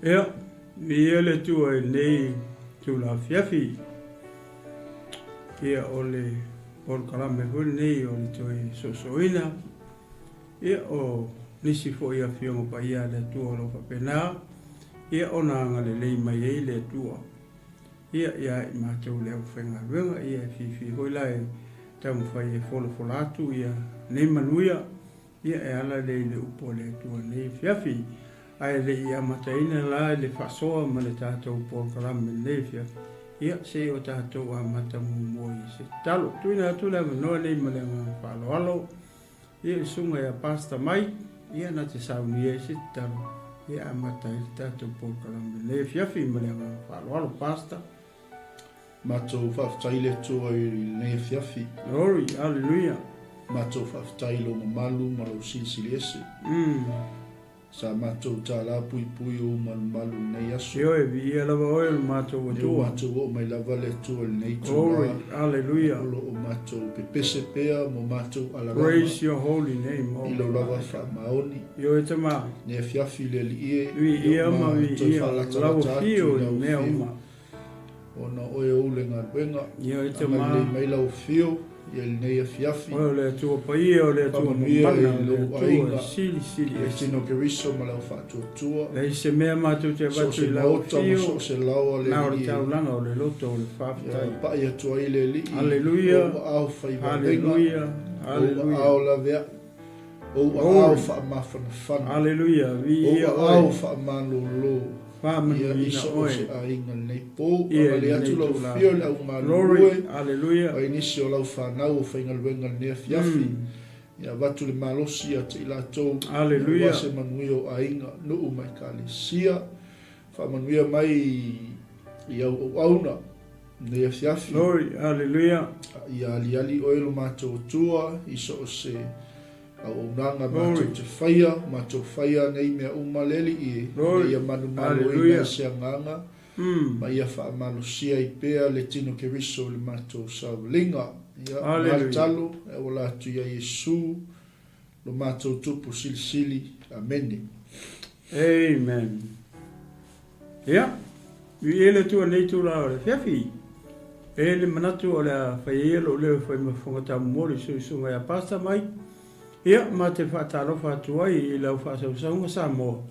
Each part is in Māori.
Ia, ia le tua e nei tu la fiafi. Ia ole kalame huli nei o le toi sosoina. Ia o nisi fo ia fiongo pa ia le tua lo whapena. Ia ona anga le lei mai ei le tua. Ia i mātou le au whenga ruenga. Ia e fifi hoi lai tamu whai e fola fola atu. Ia nei manuia. Ia e ala le upo le tua nei fiafi. Ai le ia mataina la le fasoa ma le tātou por kalame nei fiafi. Ia se o tātou a matamu moi se talo. Tuina atu le manoa nei ma le whalo alo. Ia sunga ia pasta mai. Ia na te sauni e se talo. Ia a matai tātou por kalame nei fiafi ma le whalo alo pasta. Mātou whaftaile tua i nei fiafi. Glory, hallelujah. Mātou whaftaile o malu malo silisili ese. Sa mātou tā la pui o malu nei aso. Io e vi ia lava oil mātou o tua. Mātou o mai lava le tua nei tua. Glory, hallelujah. Olo o mātou pepese pea mo mātou ala rama. Praise your holy name. Ilo lava wha maoni. Io e te mā. Ne fiafi le li ie. Vi ia ma vi ia. Lavo fio i mea uma. Ona oe ule ngā ruenga. Io e te mā. Ama le mai lau fio. Ia le nei fiafi. O le tua pa ia o le tua mamana. Le tua sili. E tino ke riso ma lau whātua tua. Le se mea mātou te watu i lau fio. So se laua le li. Nā o le taulanga o le loto o le whāwhitai. Pa ia tua i le li. Hallelujah. O au whai Hallelujah. O au la vea. O au wha mawhana whana. Hallelujah. Vi ia o au wha manu lo. Ia iso o se a inga nei pō. Ia le atu lau fio lau manu Glory. Hallelujah. O inisi o lau whanau o whainga luenga nea fiafi. Ia watu le malosi a te ilatou. Hallelujah. Wase manuio a inga nuu mai ka le sia. Whamanuia mai i au auna. Nea fiafi. Glory. Hallelujah. Ia ali oelo mātou tua. Iso o se a unanga mātou te whaia. Mātou whaia nei mea umaleli i. Ia manu malu i mea se anganga. Ma ia wha malosia i pea le tino ke riso le mātou saulinga. Ia mātalo e o lātu ia Yesu. Lo mātou tupu sili. Amene. Amen. Ia. Vi ele tua nei tu la o le fiafi. Ele manatu o le whaielo leo whai mawhunga tamu mori sunga ia pasta mai. Ia ma te whaatalo whātua i lau whaasausaunga sa mo.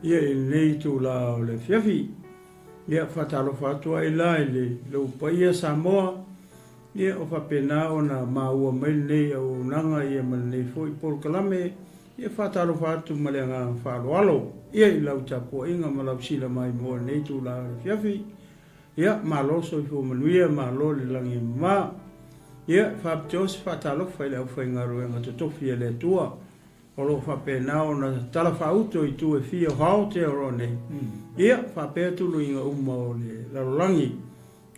Ia i nei tu la o le fiafi. Ia whaatalo whātua i la i le lau paia sa moa. Ia o whapena o na maua mai nei au nanga ia ma nei fo i pol kalame. Ia whaatalo whātu ma le ngā whaaloalo. Ia i lau tapua inga ma lau sila mai mo nei tu la o le fiafi. Ia ma loso i fo manuia ma lo le langi ma. Ia whaptos whatalo whai lau whai ngaruenga te tofi e le tua. O lo whapena o na tala whauto i tu e fia hao te orone. Ia whapea tulu inga uma o le larolangi.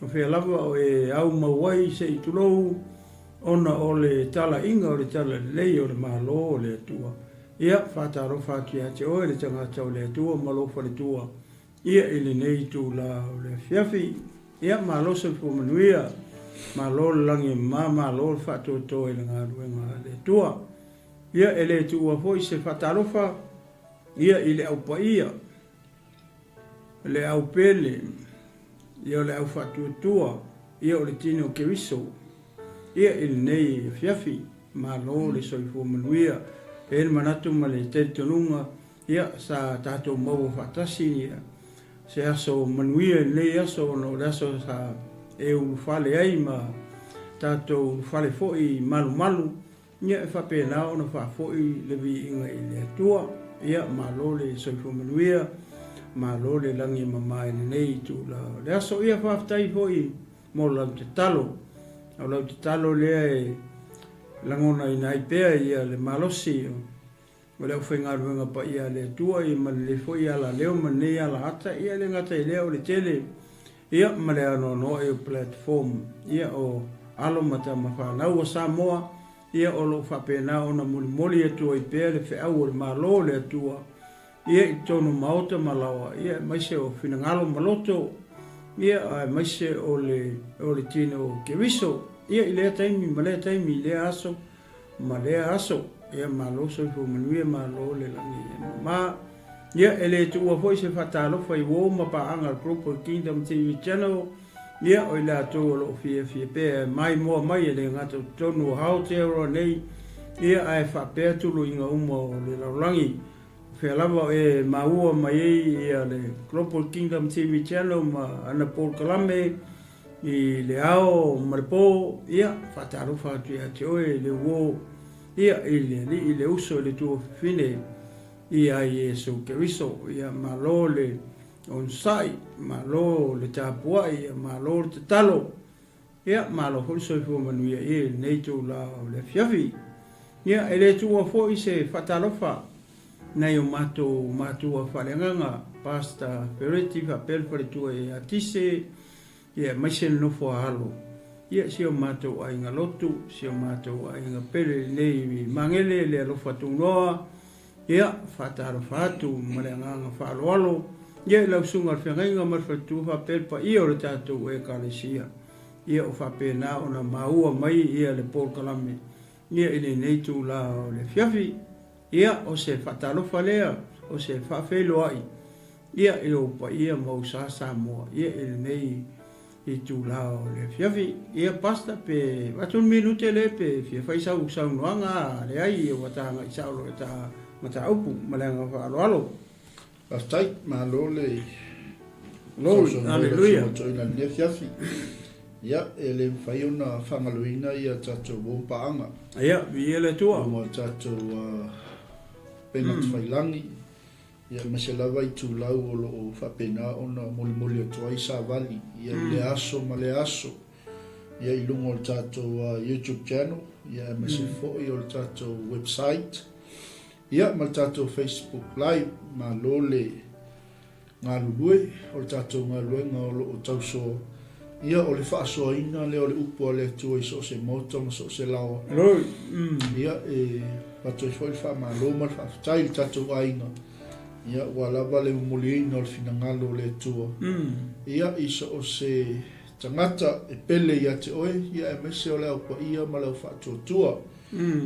O whea lava o e au mawai se i tulou. Ona o le tala inga o le tala lei o le mahalo o le tua. Ia whataro whaki a te oe le tangata o le tua malofa le tua. Ia ili nei tu la o le fiafi. Ia malosa po manuia. Ma lo langi ma lo fatu to e nga ruenga le tua. Ia ele tua foi se fatalofa. Ia ile au paia. Le au pele. Ia le au fatu tua. Ia o le tino ke riso. Ia il nei fiafi. Ma lo le soifo manuia. E manatu ma le tentonunga. Ia sa tato mau fatasi ia. Se aso manuia nei aso no le aso sa e un fale ai ma tato fale foi malu ia fa pena ona fa foi le vi inga ile tua ia malole so fomenuia malole langi mama nei tu la le aso ia fa tai foi mo la te talo au la te talo le langona ina ipea ia le malosi o le whenga ruenga pa ia le tua i ma le foi ala leo ma nei ala ata ia le ngata i leo le tele. Ia mare ano no e platform ia o alo mata mawhanau o Samoa ia o lo whapena o na moli e tua i pēr le wheau o le malo le atua ia i tonu maota malawa ia maise o whinangalo maloto ia maise o le tino ke riso ia i lea taimi ma lea taimi i lea aso ia malo so i fumanuia malo le langi ma Ia ele tu ua foi se fatalofa I wo ma paanga Global Kingdom TV channel. Ia o ila tu lo fie pe mai mo mai ele ngato tonu hau te ro nei. Ia ai fa pe tu lo inga umo le laulangi. Fe lava e maua mai ia le Global Kingdom TV channel ma ana Paul Kalame I le ao marpo ia fatalofa tu ia te oe le wo ia ile uso le tu fine ia Yesu Keriso ia malo le onsai malo le tapua ia malo te talo ia malo holso fu manu ia nei tu la le fiavi ia ele tu fo se fatalofa nei o mato falenga pasta periti fa per tu e atise ia maisen no fo halo ia si o mato ai ngalotu si o mato ai ngapele nei mangele le lo fatu noa ia fatalo malenga faloalo ia la sunga fenga mar fatu fa pelpa ia o tatu e kalesia ia o fa pena ona maua mai ia le Paul Kalame ia ile nei tu la le fiafi ia o se fatalo falea o se fa felo ai ia o pa ia mo sa mo ia ile nei I tu lao le fiafi ia pasta pe watun minute le pe fia fai sau noanga le ai o watanga I sau lo ta mata upu malanga fa alo Pastai malo le haleluya joina le fiafi ia ele fai una fangaluina ia tato bompaanga ia viele tua mo tato pena failangi ia maselava I tu lau o lo fa pena ona moli toai sa vali ia le aso ia I lungo tato YouTube channel ia masifo I o tato website ia ma tato Facebook live ma lole ngalului o tato ngalului ngalo o tauso ia o le faasoina le o le upo le tu so se moto so se lao ia pato foi fa ma lo ma fa tai tato aina ia wala vale mulino al finangalo le tu ia iso o se tangata e pele ia te oe ia e mese o le o ia ma le fa tua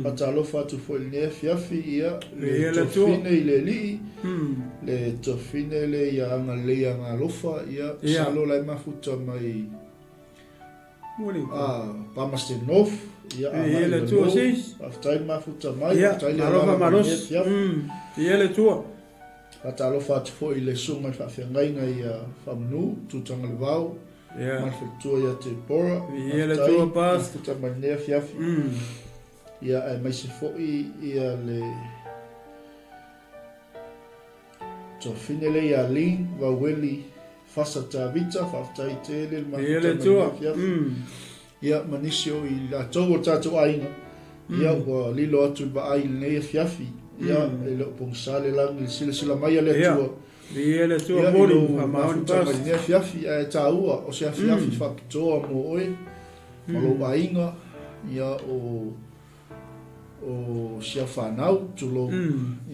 patalo fatu foi le fiafi ia le tofine le li le tofine le ia nga lofa ia salo la mafuta mai Pamastenov ia le tu sis after mafuta mai after le malos ia le tu patalo fatu foi le sunga fa fengai ia famnu tu tangalvau ma futu ia te pora ia le tu pas tu tamane fiafi ia e mai se foi ia le to finele ia lin va weli fasa vita fa taite le ma ia manisio I la togo tato aina ia wa lilo atu ba ai ne fiafi ia le ponsale lang sila mai le tua ia le tua mori ma pas ne fiafi e taua o se fiafi fa to mo oi ma lo bainga ia o sia fanau tulo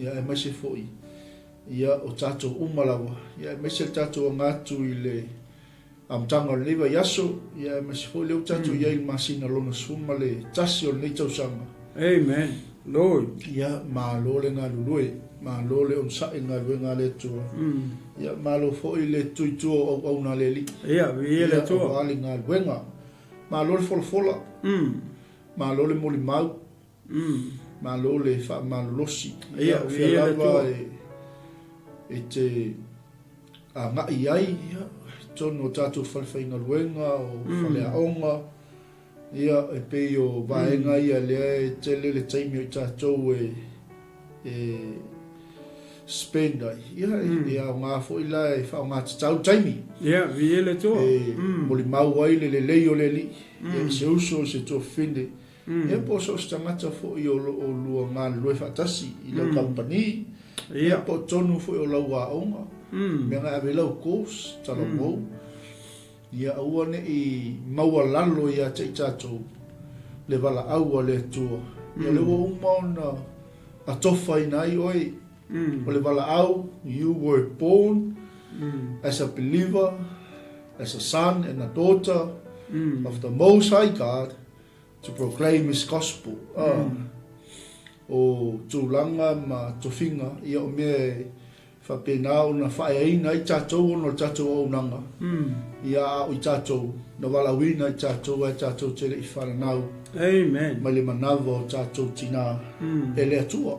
ia e mase foi ia o tato umalawa ia e mase tato ngatu I le amtanga leva yaso ia e mase foi le tato ia Il masina lona suma le tasio le tausanga amen lord ia ma lo le ngalului ma lo le on sa nga le tu ia ma lo foi le tuitu o na le li ia le tu ali ngalwenga ma lo le folfola ma lo le molimau ma lo le fa malolosi ia lava e te nga ai tono tato falfaina luenga o fale aonga ia e pe o vaenga ia le tele le taimi o tato e spenda ia nga fo ila e fa nga tau taimi ia viele tu molimau ai le leio le li se uso se to finde e po so stangata fo I o lua ngā lue fatasi I la company e po tonu fo o laua onga me ngā ave lau kos tala mou ia aua ne I maua lalo ia te tato le wala aua le tua ia le ua umauna a tofa ina I oi o le wala au you were born as a believer as a son and a daughter of the Most High God to proclaim His gospel. O tūlanga ma tofinga ia o mea whapena o na whaeina i tātou ono tātou au nanga. Ia o i tātou na walawina i tātou ai tātou tere i whananau. Amen. Mai le manawa o tātou tina e le atua.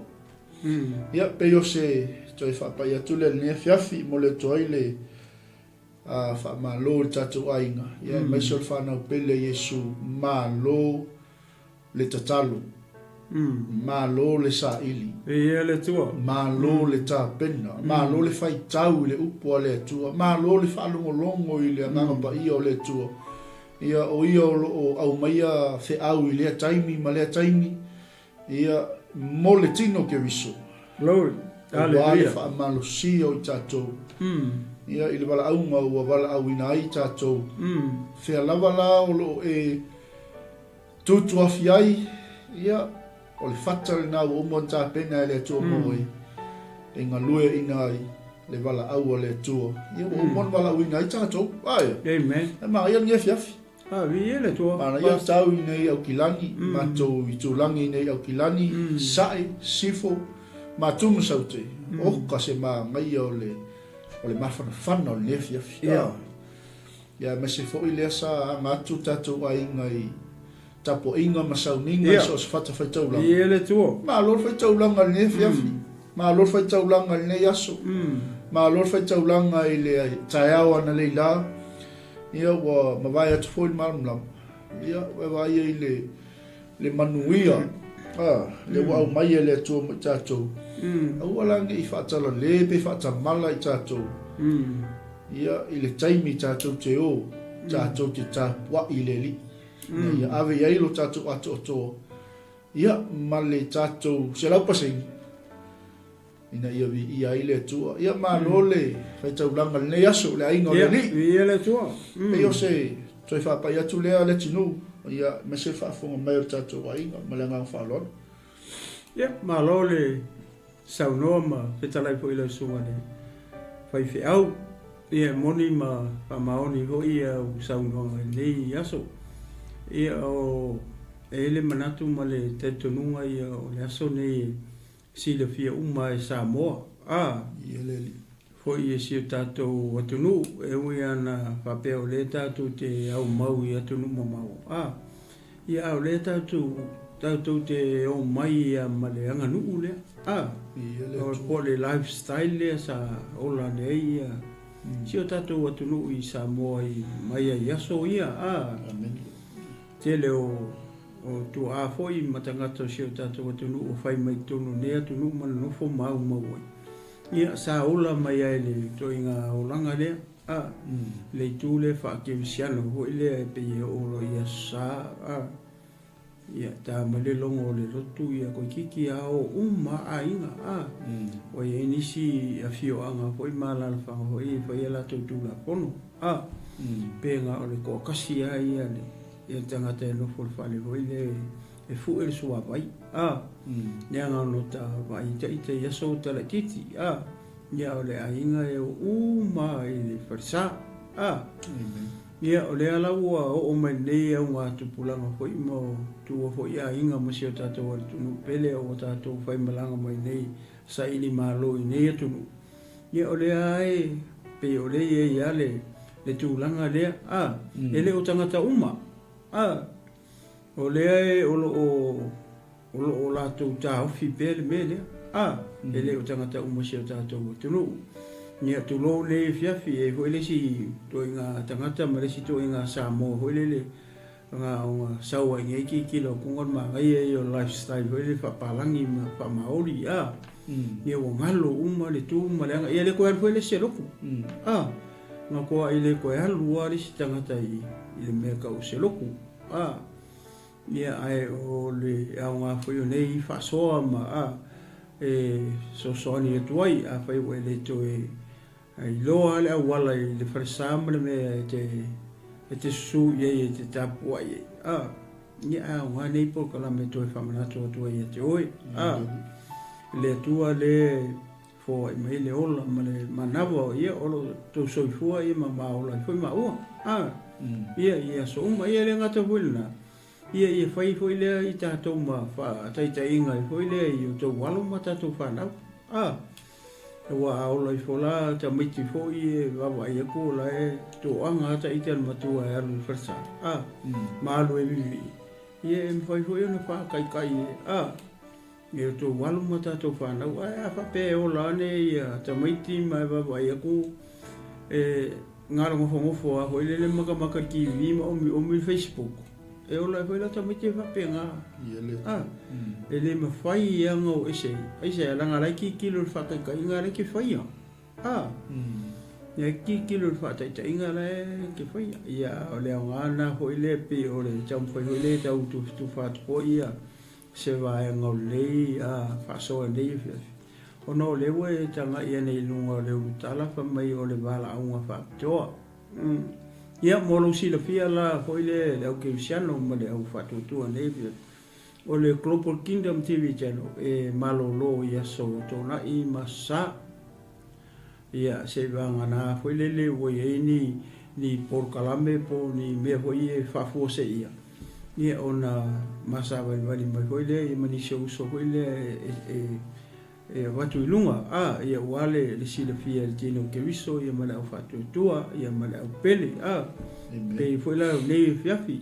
Ia peo se toi whapai atu le nea fiafi mo le toi le whamalo le tātou ainga. Ia mai sol whanau pele Yesu malo le tatalo. Malo le saili. Ia le tua. Malo le tāpena. Malo le whai tau le upua le atua. Malo le whalongolongo i le anganga pa ia o le atua. Ia o ia o au maia fe au i lea taimi ma lea taimi. Ia mo le tino ke viso. Glory. Hallelujah. Wale wha malo si o i tātou. Ia i le wala au ma ua wala au ina i tātou. Fea lava la o lo e tutu afi ai. Ia o le fata le nau o mon tāpena e le atua moi. E ngā lue ina ai. Le wala au o le atua. Ia o mon wala au ina i tātou. Aia. Amen. E maa ia ngia fiafi. Vi le tua. Mana ia tau i nei au kilani. Matou i tūlangi nei au kilani. Sae, sifo. Matunga saute. O kase maa ngai o le mawhana whana o le nea fiafi. Ia me se fo i lea sa ngatu tātou a ingai tapo inga masau ninga so se fata whai taulanga. Ia le tua. Maa lor whai taulanga le nea fiafi. Maa lor whai taulanga le nea yaso. Maa lor whai taulanga i le taiawa na le la. Ia wa mawai atu fo i maramlam. Ia wawai i le manuia. Le wau mai e le atua mo i tātou. Au alangi i whaatala lepe, whaatamala i tātou. Ia i le taimi tātou te o. Tātou te tāpua i le li. Ia ave iai lo tātou ato o toa. Ia ma le tātou se laupasing. Ina ia vi ia i le atua. Ia ma lo le whaitaulanga le nei aso le ainga o le li. Ia le tua. Peo se toi whapai atu lea le tinu. Ia me se whaafonga mai o tātou ainga. Ma le ngang whaalona. Ia ma lo le saunoa ma whetalai po ila sunga le whaiwhi au. Ia moni ma whamaoni ho ia u saunoa nei aso. Ia o ele manatu ma le taitonunga ia o le aso nei sila fia uma e Samoa. Ia le li. Ho ia si o tātou atunu e ui ana whapea o le tātou te au mau i atunu ma mau. Ia au le tātou te o mai ia ma le anga nuu lea. Ia le O po le lifestyle lea sa ola le ia. Si o tātou atunu i Samoa i mai a iaso ia. Amen. Tele o tu a foi matangata si o tātou atunu o whai mai tonu ne atunu mana nofo mau mauai. Ia sa ola mai ai le toinga o langa lea. Le tūle whaakewisiano hoi lea e pe ia olo ia sa. Ia tā male longo le rotu ia koi kiki a o a inga. O ia inisi a fio anga hoi malala whanga hoi whai ala tautula pono. Penga o le kokasi a ia le. Ia tangata e nofo le whale hoi le e fu e sua vai. Nea ngā no tā vai ita yaso tala titi. Ia o le ainga e o i le wharisa. Ia o le alaua o mai nei au ngā tupulanga hoi mo tua hoi a inga masi o tātou tunu pele o tātou whai malanga mai nei sa ini malo i nei atunu. Ia o le ai pe o le ia le tūlanga lea. Ele o tangata uma. O lea e o lātou tā ofi pēle me lea. Ele o tangata umasi o tātou tunu. Nia tulo le fiafi e hoi le si toi ngā tangata ma le si toi ngā Samoa hoi le ngā saua i ngei ki kilo kungon ma ngai e o lifestyle hoi le whapalangi ma whamaori. Nia o ngalo uma le tū ma le anga. Ia le koe hoi le se loku. Ngā koa i le koe halua le si tangata i le mea kau se loku. Ia ai o le au ngā whai o nei whasoa ma so soani e tuai a whai wai le toe ai loa le au wala i le wharesama le mea e te su i e te tapua i ia au ngā nei po kala me toe whamanatu a tuai e te oi le atua le fo i mai le ola ma le manawa ia olo tau soifua ia ma maola i whai maua ia so uma ia le ngata huilna ia whai foi lea i tātou ma wha taita inga i foi lea i o tau walo ma tātou whanau Wa aula I fola ta miti fo I wa ia ko la e to anga ta itel matua e alu fersa malu e vivi ia e foi no fa kai ia to walu mata to fa na wa fa pe o la ne ia ta miti mai wa ia ko e ngara mo fo a hoi le maka ki vi o mi Facebook e o la foi la ta miti fa pe nga ele me fai ia ngo ese la ngara ki kilo fa kai ngara ki fai ya ki kilo fa ta inga le ki fai ya o le ngana hoi le pe o le jam foi le ta tu fa to ia se va ngo le fa so le o no le we tanga ia nei lunga le utala fa mai o le bala a fa to ia mo lo si le fia la hoi le o ke siano mo le au fa tu nei o le Global Kingdom TV channel e malolo ia so to na I masa ia se vanga na foi le o ni por kalame po ni me foi e fa fo se ia ia ona masa vali mai foi le mani so foi le e watu ilunga ia wale le sila fia le tino ke viso ia mala o fatu tua ia mala o pele pe foi la le fiafi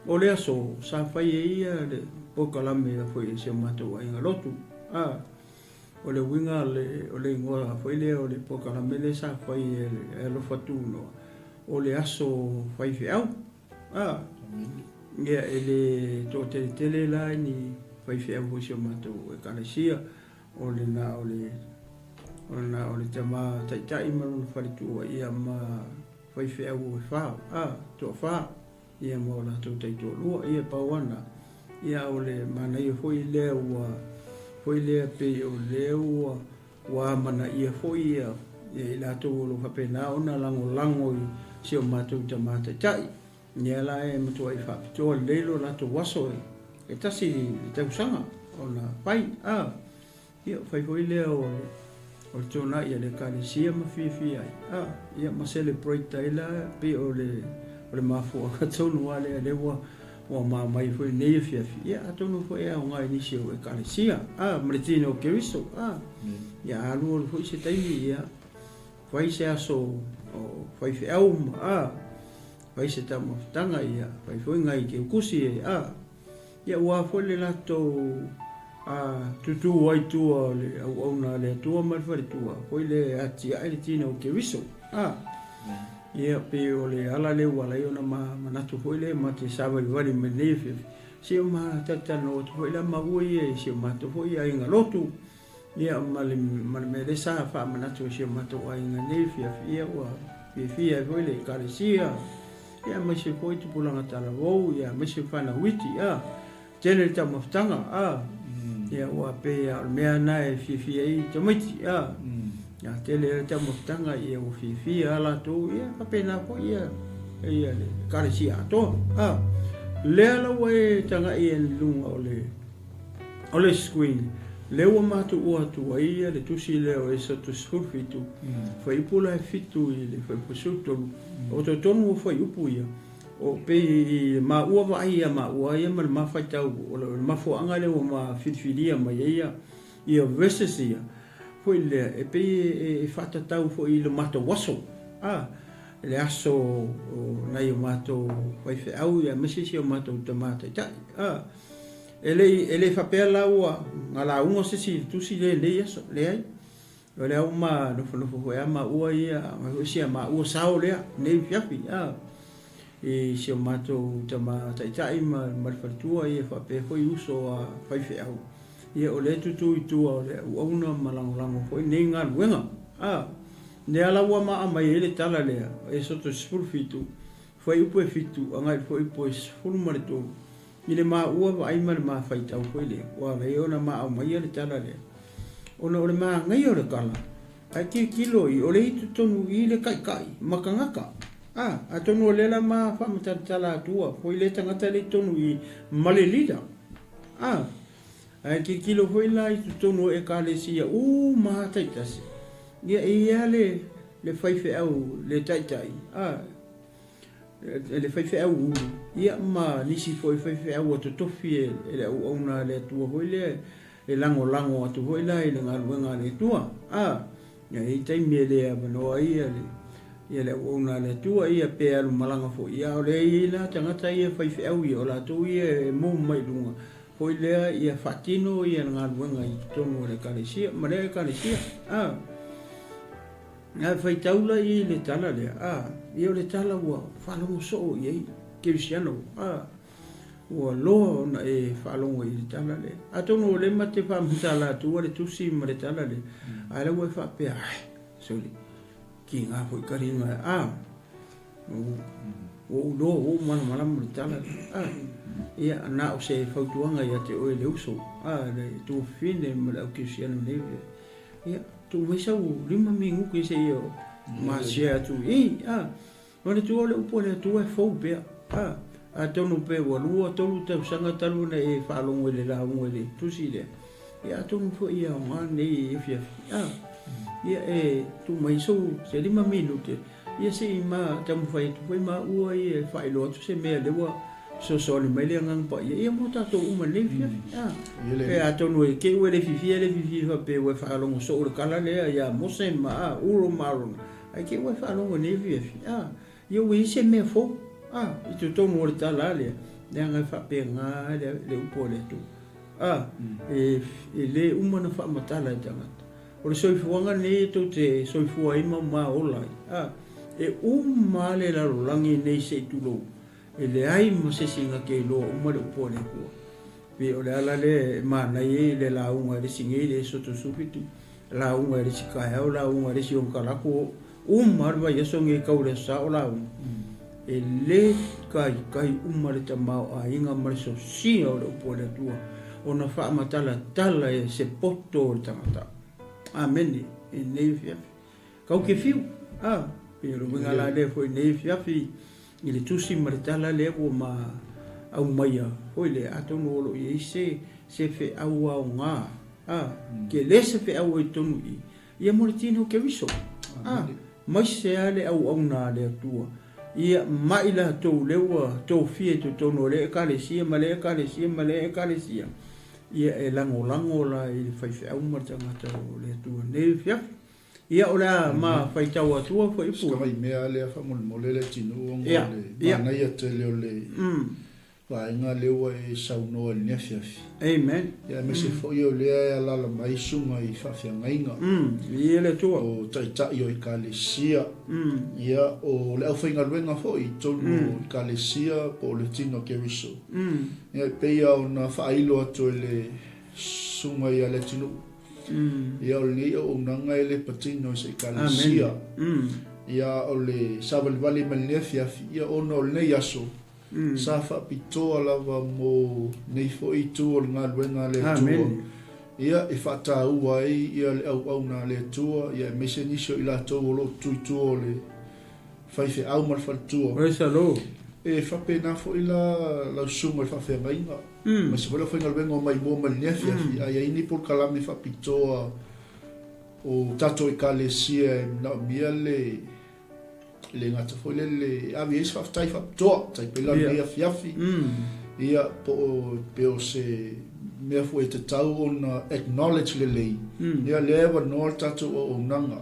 o le aso sa fai ia le po kalame foi se mato ai ngalotu o le winga o le ngoa foi le o le po kalame le sa fai e lo fatu no o le aso fai fiau ia ele to tele la ni fai fiau foi se mato e kalesia o le na o le tama tai malu faritu ia ma fai fiau fa to fa ia mo la to tai to lua ia pawana ia o le mana ia foi le ua foi le pe o le ua wa mana ia foi ia la to lo fa pena ona lango se o mato tama tai ia la e mo ai fa to le lo la to waso e tasi te usanga ona pai ia fai foi le o tona ia le kalesia ma fi ai ia ma celebrate taila pe o le mafu ka tonu ale le wa ma mai foi nei fi ia tonu foi a nga inicio e kalesia mretino ke viso ia alu foi se tai ia fai se aso fai fe fai se tamo tanga ia fai foi ngai ke kusi ia wa foi le lato tutu ai tua le au na le tua mal fare tua poi le ati ai tino ke viso ia pe o le ala le wala yo na ma tu poi le ma te sava i vari me nefe se ma tata no tu poi la ma voi e se ma tu poi ai ngalotu ia ma me le sa fa ma tu se ma tu ai nefe ia wa fia poi le kalesia ia ma se poi tu pulanga tala vo ia ma se fa na witi tele ta maftanga ia wa pe al mea na e fifi ai te miti ia tele te motanga ia o fifi ala tu ia pa na po ia le kalesia to le ala we tanga ia lunga o le screen le o matu o tu ia le tusi le o eso tu surfitu foi pula fitu ile foi posuto o to tonu foi upu ia o pe ma ua vai ma ua ia ma fai tau o ma fo anga le o ma fitfilia ma ia versus foi le e pe e fata tau foi le mato waso le aso na i mato fai fe au ia mesi o mato tomate ele fa pe la ua ngala ungo se tu si le aso le ai le au ma no fo ma ua ia ma ua sao le nei fiafi e se o mato tama tai ma fartua e fa pe foi uso a fai fe au ia o le tutu itu o le una malango foi ninga wenga ne ala wa ma mai ele tala le e so to spurfitu foi upo fitu anga foi pois fulu marito ile ma ua vai ma fai tau foi le wa le ona ma mai ele tala le ona o le ma ngai o le kala ai kilo i o le tonu i le kai makangaka tonu lela ma fa matala tua foi le tangata le tonu i malelida ai kilo foi la i tonu e kalesia ma taitasi ia le fai fe au le taitai le fai fe au ia ma nisi foi fai fe au to tofi le ona le tua foi le lango atu foi la le ngaluenga le tua I taimi le avanoa ia le ona le tua ia pe alu malanga fo ia o le ina tangata ia whaiwheau ia o la tu ia mou mai lunga fo lea ia whatino ia ngā luenga I tonu le kalesia ma le kalesia Nga whaitaula I le tala lea ia o le tala ua whalongo soo ia Kirisiano ua loa ona e whalongo I le tala lea a tonu o le ma te whamutala atua le tusi ma le tala lea a le ua whapea soli ki ngā fo I karinga o ulo o mana mo le tala ia ana o se fautuanga ia te oe le uso le tu fine ma le au Kirisiano neve ia tu mai sau 5 mingu ki se io ma sia tu ma le tu ole upo le tu e fo be a tonu pe wa lua tonu te sanga talu na e whalongo le la ungo le tu si le ia tonu fo ia ma nei e fia ia tu mai sau se 5 minute ia se ma tamu fai tu fai ma ua ia fai lo tu se mea le wa so le mai le ngang pa ia mo tato uma le fia pe a tonu e ke ue le fifi fa pe ue whalongo so ura kala lea ia mo se ma uro maron ai ke ue whalongo ne fia ia ue se mea fo I tu tonu ora tala lea le anga fa pe ngā le upo le tu e le umana fa matala I tangata o le soifuanga ne to te soifua ima ma olai e umma le larolangi nei se tulo e le ai ma se singa ke lo umma le upo le kua pe o le ala le mana e le launga le singe le soto sufitu launga le sikaya o launga le si onkalako umma rwa yeso nge kaure sa o launga e le kai umma le tamau a inga mariso si o le upo le tua o na wha matala tala e se poto o le tangata Amen e nei fiafi kau ke fiu pe runga la le foi nei fiafi I le tusi maritala le o ma au maia foi le atonu olo I se fe au au ngā ke le se fe au I tonu ia moritino ke viso mai se ale au na le atua ia mai la tau leua tau fie tu tono le ekalesia ma le ekalesia ia e lango la I fai fe au martangata o le atua ne fiafi ia ora ma fai tau atua foi pu ska mai mea le fa mole le tinu o le mana ia te le le va nga le wa e sauno le nefiafi amen ia me se foi o le la mai suma I fa fia ngainga ia le tua o tai o I kalesia ia o le au fai ngaluenga foi tonu I kalesia po le tino ke riso ia pe ia ona fa ilo atu le suma ia le tinu ia o le o nanga ele patino se kalesia ia o le sabal vale malnefia ia ono le yaso sa fa pitoa lava mo nei fo I tu o nga luenga le tua ia e fa ta ua ia le au na le tua ia me se nisho I la to lo tu o le fai fe au mal fa tua e fa pena fo I la suma fa fe mainga ma se vola foi ngal vengo mai bo mal nefia ai ini por kalami fa pitoa o tato I kalesia na mia le ngata foi le avies fa tai fa to tai pela ia fiafi ia po pe se me foi te tau on acknowledge le ia leva no tato o nanga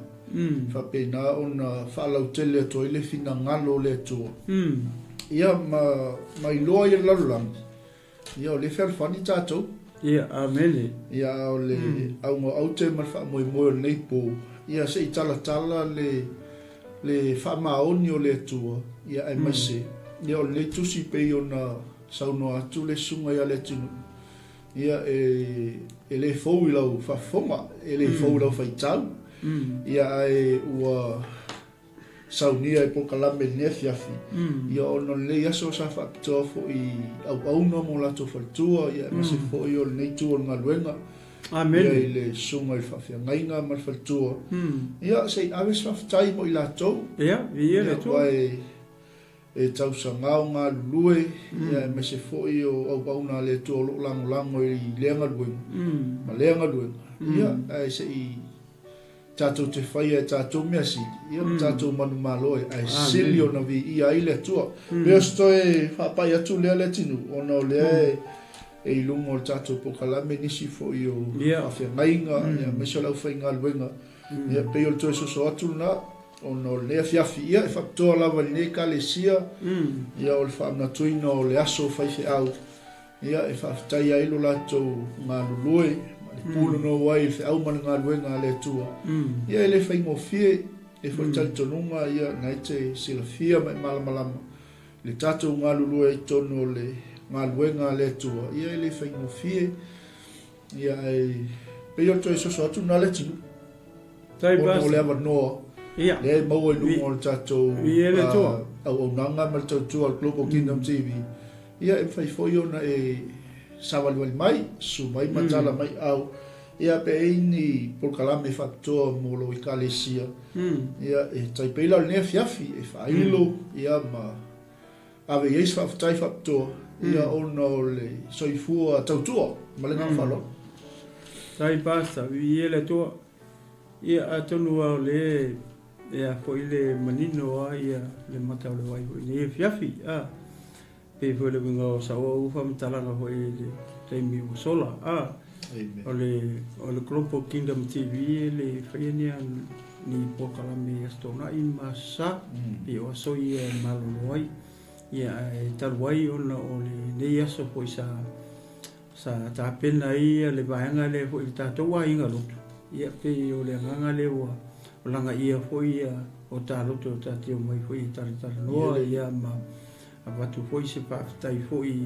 fa pena on fa la tele to ile fina ngalo le to ia mai loa ia lalang ia le fer fani tato ia amen ia le au te mal fa mo nei po ia se tala le fa maoni o le tua ia ai mase ia o le tusi pe ona sauno atu le sunga ia le tunu ia le fo ila fa foma le fo ila fa tau ia ai ua saunia po kalame nefiafi ia ono le yaso sa fa tofo I au no mo la tofo tua ia mase fo io nei tu nga luenga amen ia le sunga I fa fia ngainga mal fa tua ia sei aves fa tai mo I la to ia le tu e tau sangau nga lue ia mase fo io au na le tu lo lango I lenga luenga ma lenga luenga ia ai sei tato te whaia tato measi ia tato manu malo ai silio na vi ia ile tua pe sto e whapai atu lea le tinu ona o lea e ilungo tato po kalame nisi fo io awhia ngainga ia meso lau whainga luenga ia pe o toe so atu na ono le fiafi ia e whaptoa lava ni ka le sia ia o le whaamnatuina o le aso whaife au ia e whaftai ailo lato ngā lulue le pulu no wai e au mana ngā luenga le tua ia e le whaingofie e whaitaltonunga ia ngai te silafia mai malamalama le tatou ngā lulue i tono le ngā luenga le tua ia e le whaingofie ia e pe o toi soso atu na le tinu o le awa noa le maua i lungo le tatou au nanga ma le tatou al Global Kingdom TV ia e whaifoi ona e sawaliwali mai su mai matala mai au ia pe eini polkalame whaktoa mo lo i kalesia ia e taipeila le nea fiafi e whailo ia ma ave yeis whaftai whaktoa ia ona o le soifua tautua ma le ngā whalo tai pasa vi ele to ia atonu o le ia foi le manino ia le matau le wai ni fiafi pe foi le bingo sa o fam talanga foi le taimi o sola o le Global Kingdom TV le fainia ni pokalame stona i masa pe o so ia maloi ia tarwai ona o le nei aso foi sa tapena ia le vaenga le foi tatou ai nga lutu ia pe o le nganga le o langa ia foi o taloto tatio mai foi talitala noa ia ma avatu foi se paftai foi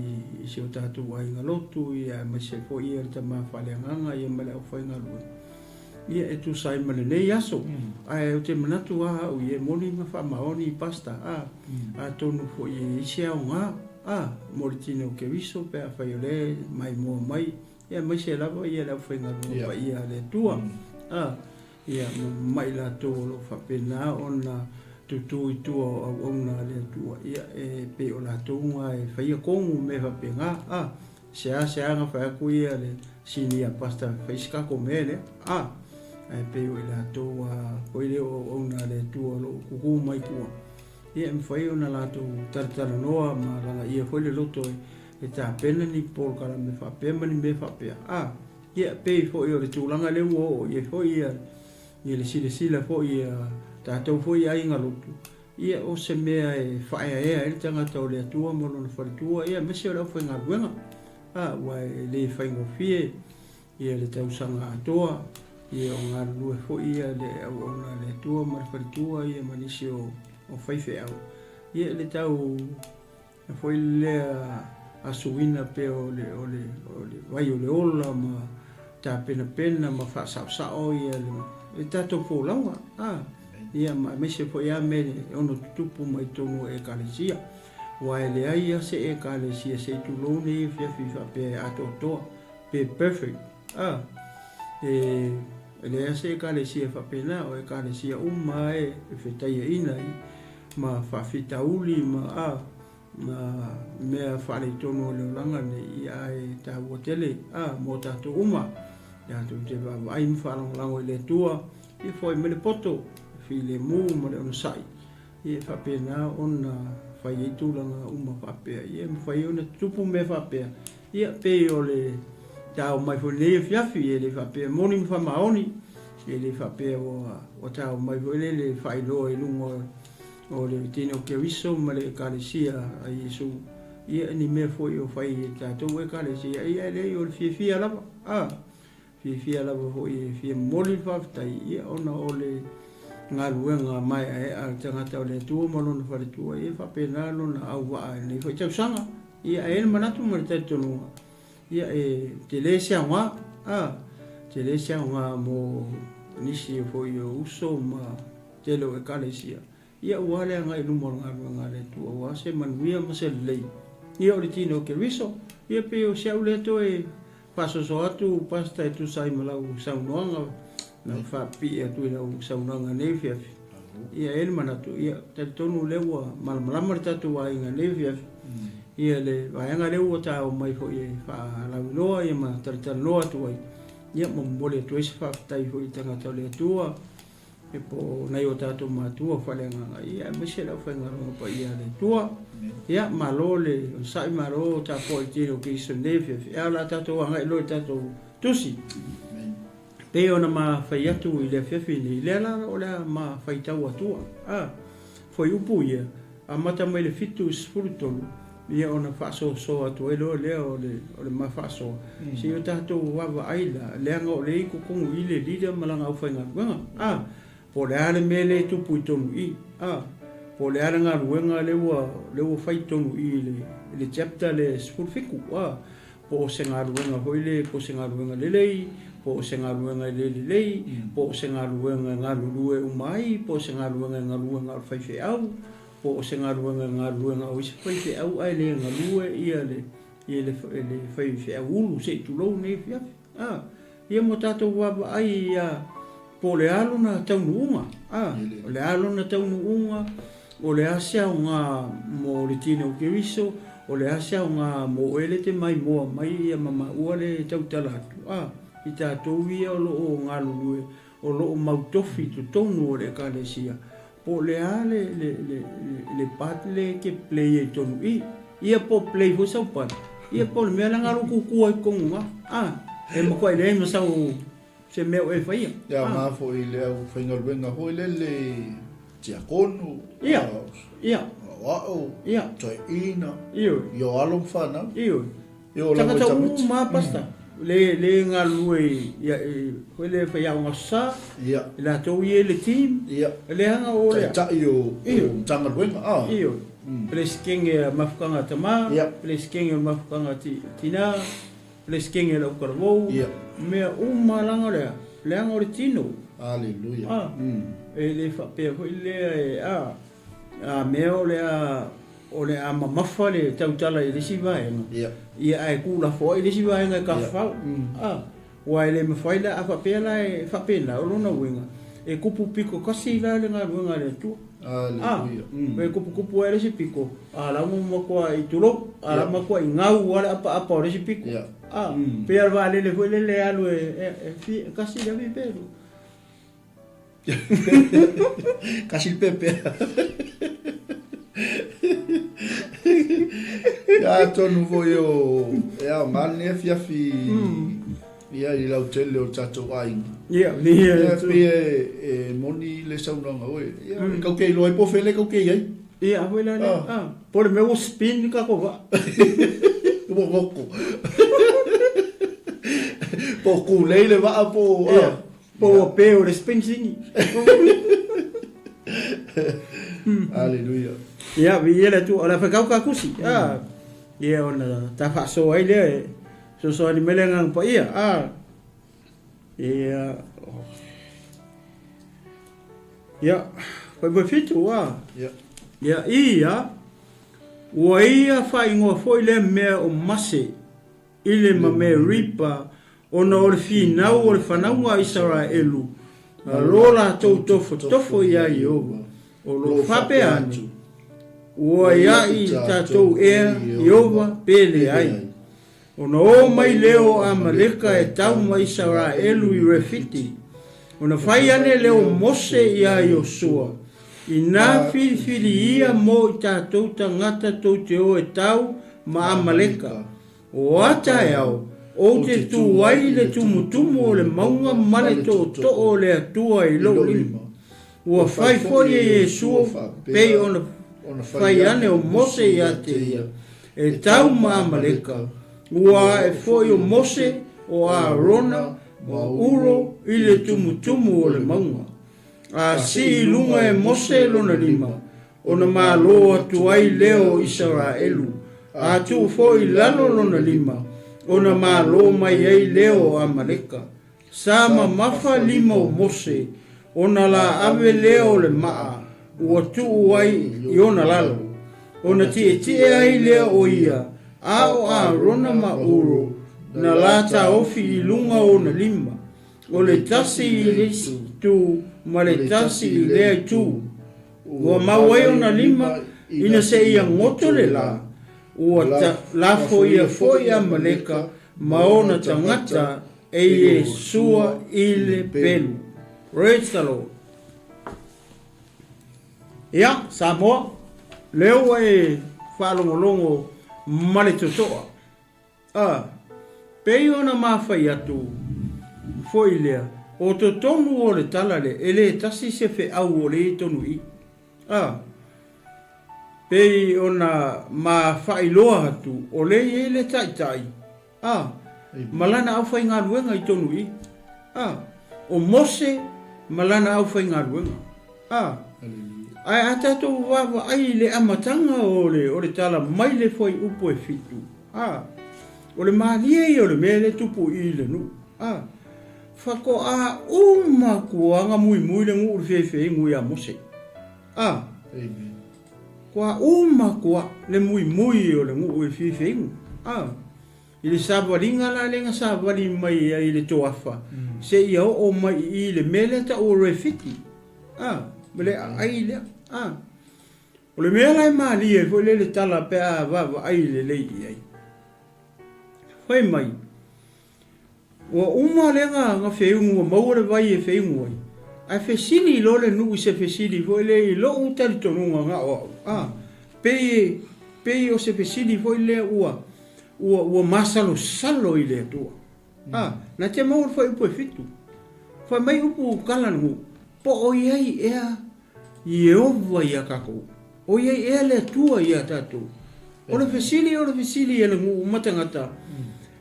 se o tatou ai nga lutu ia ma se foi ia te ma fale nganga ia ma le o foi nga lutu ia e tu sai ma le nei aso ai o te manatu o ia moni ma fa maoni pasta a tonu foi se o nga moritino ke viso pe a faiole mai mo mai ia mai se lava ia la fainga pa ia le tua ia mai la to lo fa pena ona tu tua ona le tua ia e pe o la tonga e faia kongu me fa penga se anga fa ku ia le sinia pasta faiska komele e pe o la toa o ile ona le tua lo ku mai ku ia me fai ona lato tartara noa ma langa ia foi le loto e ta pena ni polkalame fa pema ni me fa pe ia pe foi o le tulanga le wo ia foi ia le sila foi ia tatou foi ai nga loto ia o se mea e fai e tanga tau le tua mo no fa tua ia me se o foi nga buenga wa le fai ngo fie ia le tau sanga atoa ia o nga lu foi ia le ona le tua ma fa tua ia manisio o faife au ia le tau foi le a suina pe o le vai o le ola ma ta pena ma fa sa o ia le tato fo langa ia ma me se foi a me ono tupu mai tonu e kalesia wa le ai se e kalesia se tu lo ne fa pe atoto pe perfect le se kalesia fa pena o e kalesia e fetai ina ma fa fitauli ma me fa le tono le langa ne ia e ta hotele mo ta to ya to te va ai fa lango le tua e foi me le poto fi le mu mo le sai e fa pena ona fa i tu langa fa pe e me fa ona tupu me fa pe ia pe o le ta mai fo le fiafi e le fa pe moni fa maoni e le fa pe o ta mai fo le fa i lo e lungo o le tino ke viso ma le kalesia ai su ia ni me foi o fai tatou e kalesia ia le o fia lava fia lava foi fia moli faftai ia ona o le ngaluenga mai a tangata o le tua malona fale tua ia fa pena lona au wa ni foi tau sanga ia e manatu mo te tonu ia e te le sia wa te le sia wa mo nisi foi o uso ma te lo e kalesia ia wale ngai numor ngale tu wa se manuia ma se lei ia o tino ke viso ia pe o se ule to e paso so atu pasta e tu sai malau saunoanga na fa pi e tu na saunoanga nefia ia el manatu ia te tonu lewa malmalama tatu wa inga nefia ia le wa nga lewa ta o mai fo ia fa la loa ia ma tartar loa tu ia mo mole tu es fa tai fo tanga to le tua e po nei o tato matua falenga ia me se la fenga no pa ia le tua ia malole sai malo ta po tiro ki se neve ia la tato anga lo tato tusi Pe ona ma fai atu I le fiafini, le ala o le ma fai tau atua. Foi upu ia, a mata mai le fitu spiritual, ia ona whaaso so atu e loa lea o le ma whaaso. Si o tātou wawa aila, leanga o le iko kongu I le lida malanga au whainga ruenga. Po le ale me le tupu I tonu I. Po le ale ngā ruenga lewa whai tonu I le chapter le spurifiku. Po se ngā ruenga hoile, po se ngā ruenga lelei, po se ngā ruenga lelei, po se ngā ruenga ngā rurue umai, po se ngā ruenga ngā ruenga whaife au, po se ngā ruenga o isa whaife au, ai le ngā rue ia le whaife au ulu se tulou nei fiafi. Ia mo tātou waba ai po le alo na taunu unga. O le alo na taunu unga, o le asea o ngā mo le tine o kiriso, o le asea o ngā mo ele te mai moa mai ia mama ua le tautala atu. I tātou ia o loo ngā lulue, o loo mautofi tu tonu o le kālesia. Po le le patle ke play e tonu I. Ia po play ho sau pat. Ia po le mea langa ruku kua I konga. E mo koe le ma sau se meo e whaia. Ia ngā fo I le au whaingaruenga hoi le tia konu. Ia. Wao. Ia. Toi ina. Iyo. Io along whana. Iyo. Takata mā pasta. Le ngā lue ia hoi le whaia o ngā sa. Ia. La tau I le team. Ia. Le hanga o lea. Tai o tanga ruenga. Iyo. Pele skenge mafukanga tama. Ia. Pele skenge mafukanga tina. Pele skenge la ukaravou. Ia. Mea umalanga lea. Le hanga o le tino. Aleluia. E le whapea hoi lea mea o le a mamafa le tautala I le sivaenga. Ia. Ia ai kula fo I le sivaenga ka whau. Wa ele me whaila a whapea la e whapena o lona winga. E kupu piko kasi la le ngā winga le tu. Aleluia. E kupu e le si piko. Alamu makua I tulo. Alamu makua I ngau wale apa o le si piko. Pea wale le hoi le alu e kasi le vi peru. Kasi le pepe. Ya tonu foi o mane fiafi ia I lau tele o tatou ai. Ia, e moni le saunanga oe. Ia, kau kei loa I po fele kau kei ai. Ia, hoi la le. Pore me o spin ka kova. Mo goko. Po kulei le va po. Po peo le spin singi. Aleluia. Ia, vi ele tu ala fa kau ka kusi. Ia ona ta fa so ai le. So ni melengang pa ia. Ia. Ia, pa fitu Ia. Ia. Ua ia fa ingoa foi le mea o mase. Ile ma me ripa ona o le finau o le whanaunga Israelu. Lola tau tofo ia Iova. O lo whape anu. Ua ia I tātou Iova pele ai. Ona o mai leo a maleka e tau ma Israelu I refiti. Ona whai ane leo Mose ia Iosua. I nā whiriwhiri ia mo I tātou tangata tau te o e tau ma Amaleka. O ata e au, o te tu wai le tumutumu o le maunga mane to o le atua I lo lima. Ua whai fori e Yesua pei ona whai ane o Mose I ate ia. E tau ma Amaleka. Ua e fori o Mose o Aarona ma uro I le tumutumu o le maunga. A si lunga e Mose lona lima. Ona maa loa tu ai leo Israelu. A tu fo I lalo lona lima. Ona maa loa mai ai leo Amaleka. Sama mafa lima o Mose. Ona la ave leo le maa. Ua tu ai I ona lalo. Ona tie ai leo o ia. Ao a rona ma uro. Na lata ofi I lunga o na lima. O le tasi I lisi tu. Ma le tasi I lea tu. Ua mawai o na lima. Ina se ia ngoto le la. Ua la foi Amaleka. Maona tangata. E Yesua I le pelu. Praise the Lord. Ia, Samoa. Leo e whalongolongo male totoa. Pei ona mawhai atu. Foi lea. o to tonu o le tala le, ele tasi se fe au o le tonu i. Pei ona ma whailoa hatu, o le e le tai. Malana au whai ngā ruenga i tonu i. O Mose, malana au whai ngā ruenga. Ai atato wawa ai le amatanga o le tala mai le whai upo e fitu. O le malia i o le mele tupu i le nu. Whako a uma kuanga mui le ngu urwhewhe ngui a Mose. Amen. Kua uma kua le mui o le ngu urwhewhe ngu. I le sawaringa la lenga sawari mai i le toafa. Se ia o mai i le mele ta o rewhiti. Mele ai lea. O le mea lai maali e fo le tala pe a wawa ai le lei ai. Hoi mai. Ua uma lenga nga whiungu, maure vai e whiungu ai. Ai whesini lo le nui se whesini fo le i lo utari tonunga nga o. Pei o se whesini fo le ua masalo salo i le atua. Na te maure fo upo e fitu. Fo mai upo kalangu. Po o iei ea Iehova ia kako. O iei ea le tua ia tatu. O le whesili e le ngu matangata.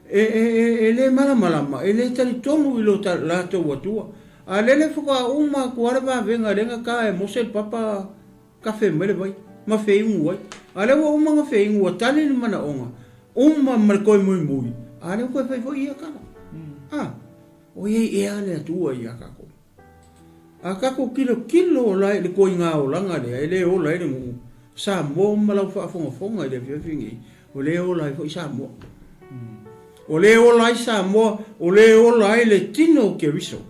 E le malamalama. E le tali tomu i lo lato watua. A lele whuka uma kuaraba venga renga ka e Mose papa kafe mele vai. Ma whiungu vai. A lewa uma nga whiungu a tali ni mana onga. Uma markoi mui. A lewa koe whaifo ia kala. O iei ea le tua ia kako. A kako kilo lai le koi ngā o langa le, e le o lai le ngu, sa mo malau whaafonga i le whiawhingi, o le o lai fo i sa mo. O le o lai sa mo, o le o lai le tino ke riso.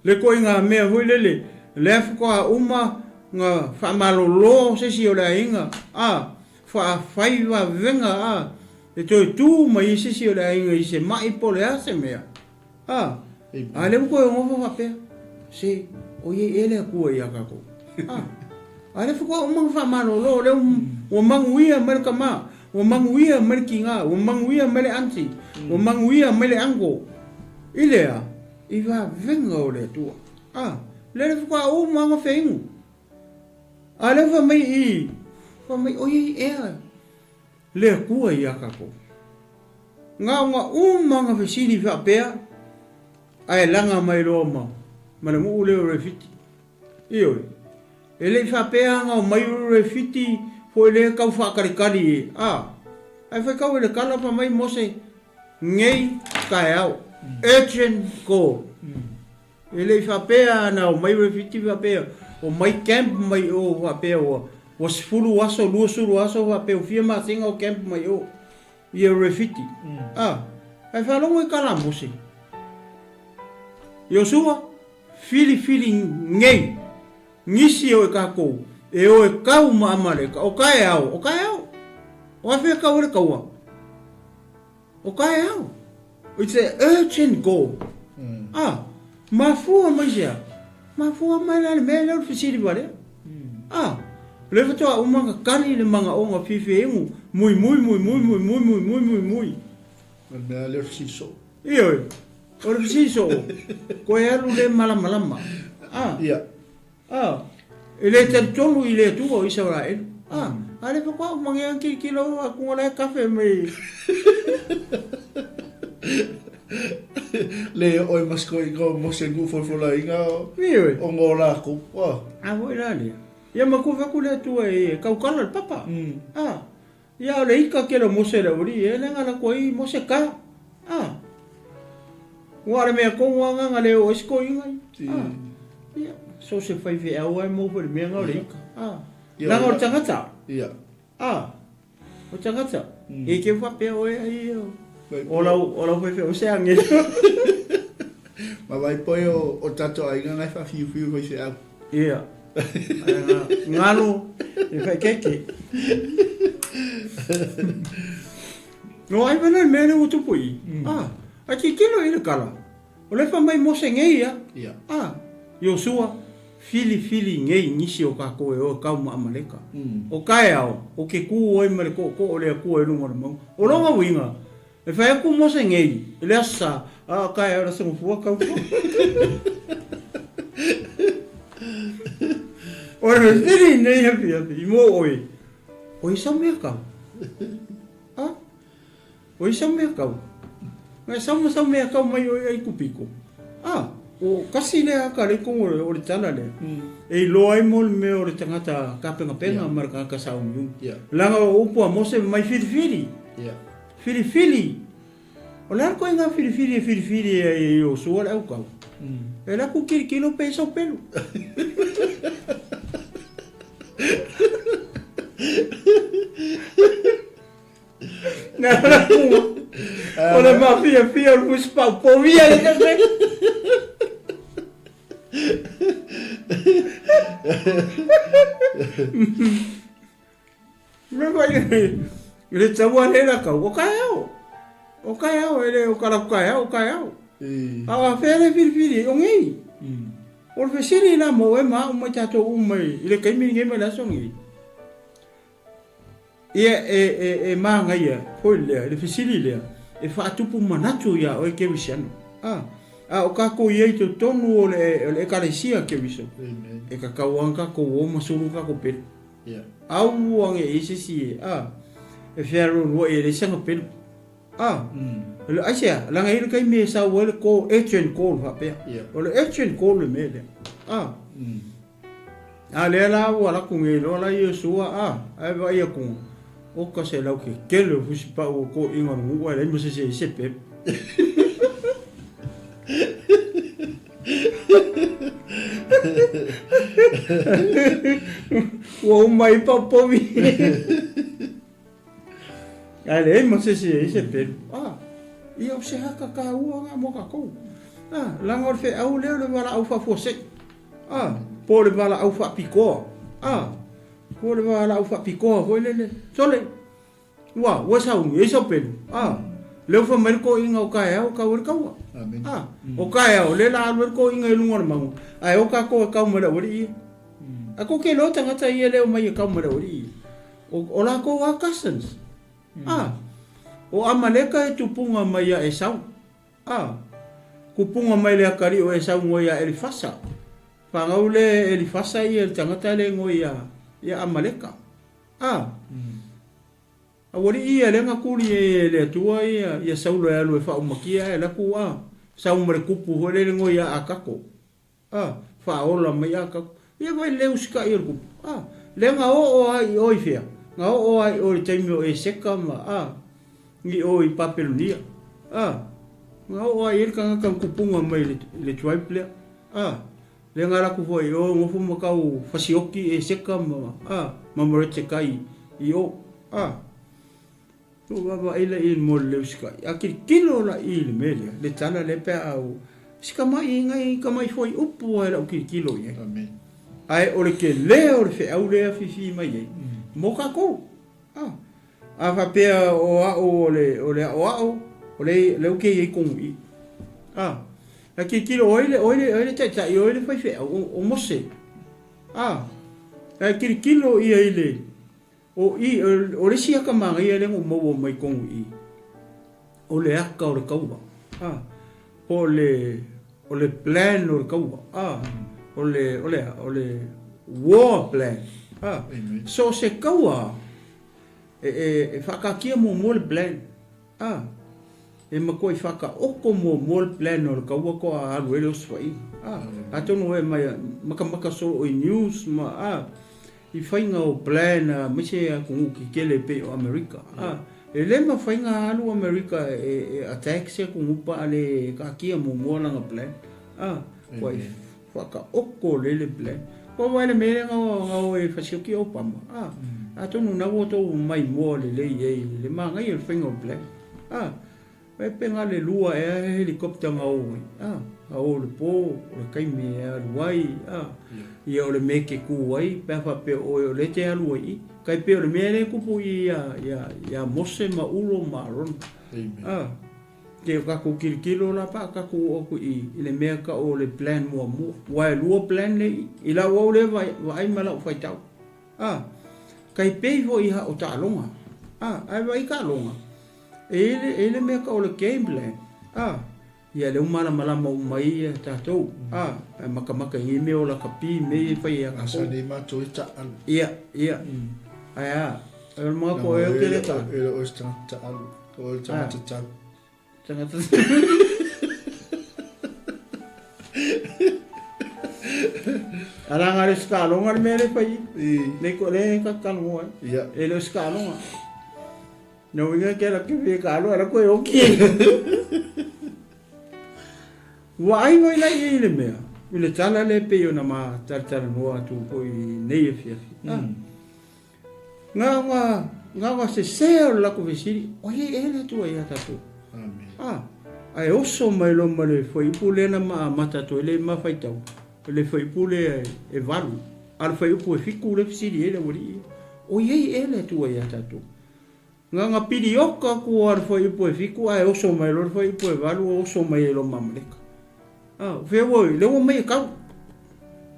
Le koi ngā mea hui le whakoa uma ngā whamalolo sesi o le inga, whaiwa venga, le toi tū mai sesi o le inga i se mai po le ase mea. A le koe ngofa whapea. Se, o ye ele a kua i a kako. A le whakua o mga whamarolo, le o manguia mere kama, o manguia mere ki ngā, o manguia mere anti, o manguia mere ango. I lea, i wha venga o le tua. Le whakua o mga whaingu. A le whamai o ye ea, le a kua i a kako. Ngā o mga whesini whapea, ai langa mai Roma, mana mu leo refiti. Ioi. Ele whapea ngā mai refiti, po ele kau whakarikari e. Ai whakau ele kalapa mai Mose, ngei kai au. Urgent call. Ele whapea na o mai refiti whapea, o mai camp mai o whapea o, o sifuru aso, lua suru aso whapea, o fia masinga o camp mai o, i a refiti. Ai whalongo i kala Mose. Yosua, fili ngei, ngisi o e kako, e o e kau maamareka, o kai au. O awhia kau re kaua. O kai au. It's an urgent goal. Mafua mai sea. Mafua mai la mea leo whisiri wale. Lewa toa umanga kani le manga o ngā whiwhiengu, mui. Mea leo whisiso. Ioi. O le whisiso. Koe alu le malama. E le tonu i le tua o isa ora elu. Ale whakua umangi anki kilo a kunga lai kafe mei. Le oi masko i ngā mose ngu whaifola i ngā o ngō rāko. Hoi rāne. Ia maku whaku le tua e kaukala le papa. Ia o le ika kero mose le uri e lenga la koi mose ka. Ware mea konga ngā leo esko i ngai. Ia. So se whaife au ai mō pere mea ngā le ika. Nanga o tangata. Ia. O tangata. E ke whapea oe ai o. O lau whaife o se ange. Ma vai poe o tato ai ngai whawhiu whaife au. Ia. Ngalo. E whai keke. No ai mana mea ne utupu i. A ki kilo i le kala. O le whamai mose ngei ia. Ia. Yosua. Fili ngei nisi o kako e o kau maamaleka. O kai au, o ke ku oi mare ko o lea ku e runga le mau. O ronga winga, e whai aku mose ngei, e le asa kai ora song fua kau. Ora diri nei happy mo oi. Oi sa me kau. Ah. Oi sa me kau. Ngai sa me kau mai oi ai kupiko. Ah. O kasi le aka le kong o tala le. E loai mo me o tangata kapenga penga marka ka sa un. Langa upo mo se mai fili. Fili. O la ko nga fili e o so la ko. E la ku kilo peso pelo. Na ku. Ola mafia o buspa po via le café. Me vai le tsawa le la ka o kaya ele o kala kaya awa fere fili o ngi o fe sini la mo e ma o tato o mai ile kai mi nge la songi e ma nga ia ko le fe sini le e fa tupu manatu ya o ke visiano o ka ko ye to tonu o le kalesia ke viso e ka kawanka ko o masuru ka ko pe au ang e isi e fero no e le sanga pe le asia la ngai kai me sa wo ko agent call fa pe o le agent call le me le le la wa la ku nge lo la yesu ai va ia ku o ka se la ke le fusi pa o ko inga ngu wa le mo se pe Wo mai papovi. Ale mo se pe. Ia se haka ka ua nga mo ka ko. Langor fe au le wala au fa fose. Po le wala au fa piko. Po le wala au fa piko ho le. Sole. Wa sa un e so pe. Le fa merko inga o ka ur ka wa. Amen. O ka o le la ur ko inga lungo mangu. Ai o ka ko ka mo le ori. Ako ke lo tangata ia le o mai ka mo le ori. O la ko wa cousins. O amaleka e tupunga mai a Esau. Kupunga mai le akari o Esau ngoia Elifasa. Pangau le Elifasa ia tangata le ngoia amaleka. Awari ia le ngakuri e le tua ia saulo e alu e wha umakia e laku sau mare kupu ho le ngoia akako. Wha ola mai akako. Ia vai leu sika i rupu. Le nga o ai oi fea. Nga o ai o le taimi o e seka ma ngi o i papelunia. Nga o ai elka ngaka kupunga mai le tuai plea. Le nga raku foi o ngofu makau fasioki e seka ma mamorete kai i o. Tu baba ila il mol le sika. Akil kilo la il mele. Le tala le pe au. Sika mai ngai ka mai foi upu era o kilo ye. Amen. Ai o le ke le o le fe au le fifi mai ye. Mo ka ko. Ava pe o le le o ke ye kong i. Akil kilo oile tata i oile fai fe o mose. Akil kilo i ile. O le sia ka manga ia le mo mai kongu i. O le aka o le kaua. O le plan o le kaua. O le war plan. So se kaua e whakakia mo le plan. E makoi whaka oko mo le plan o le kaua ko a aru ele o swai. Atono e mai makamaka so o i news ma I whainga o plan mise a kungu ki kele pe o Amerika. E le ma whainga alu Amerika e attack se kungu pa ale kakia mo moalanga plan. Koi whaka oko lele plan. Ko waile mele ngau e whasioki o pama. Atonu na woto mai mo le ma ngai e whainga o plan. E penga le lua e helikopter ngau. O le po, o le kaimi e aluai. Ia o le meke kuai, pefa pe o le te aluai. Kai pe o le mele kupu ia mose ma ulo ma ron. Ke o kako kirikilo la pa kako oku I le mea ka o le plan mua mua. Wai lua plan le I la wau le vai mala o fai tau. Kai pe ho iha o ta longa. Ai vai ka longa. E le mea ka o le game plan. ia le malama o mai tatou maka ngi me o la kapi me fai a asa ni ma to ta al ia aya el mo ko e ke le ta e o sta ta al o ta ta tanga ta ala ngare skalo ngar mere fai ne ko le ka kanu ia e lo skalo no winga ke la ke ve kalo ala ko o ki Wai ngoi lai e le mea. Ile tala le pe ona ma tartara noa tu ko i nei fia. Nga se se la ko visiri. O ye ele tu ia tatu. Amen. Ai oso mai lo male foi pule na ma mata to ele ma fai tau. Le foi pule e valu. Al foi pu fiku le visiri ele wori. O ye ele tu ia tatu. Nga pidi oka ku ar foi pu fiku ai oso mai lo foi pu valu oso mai lo mamleka. Feo le o mai ka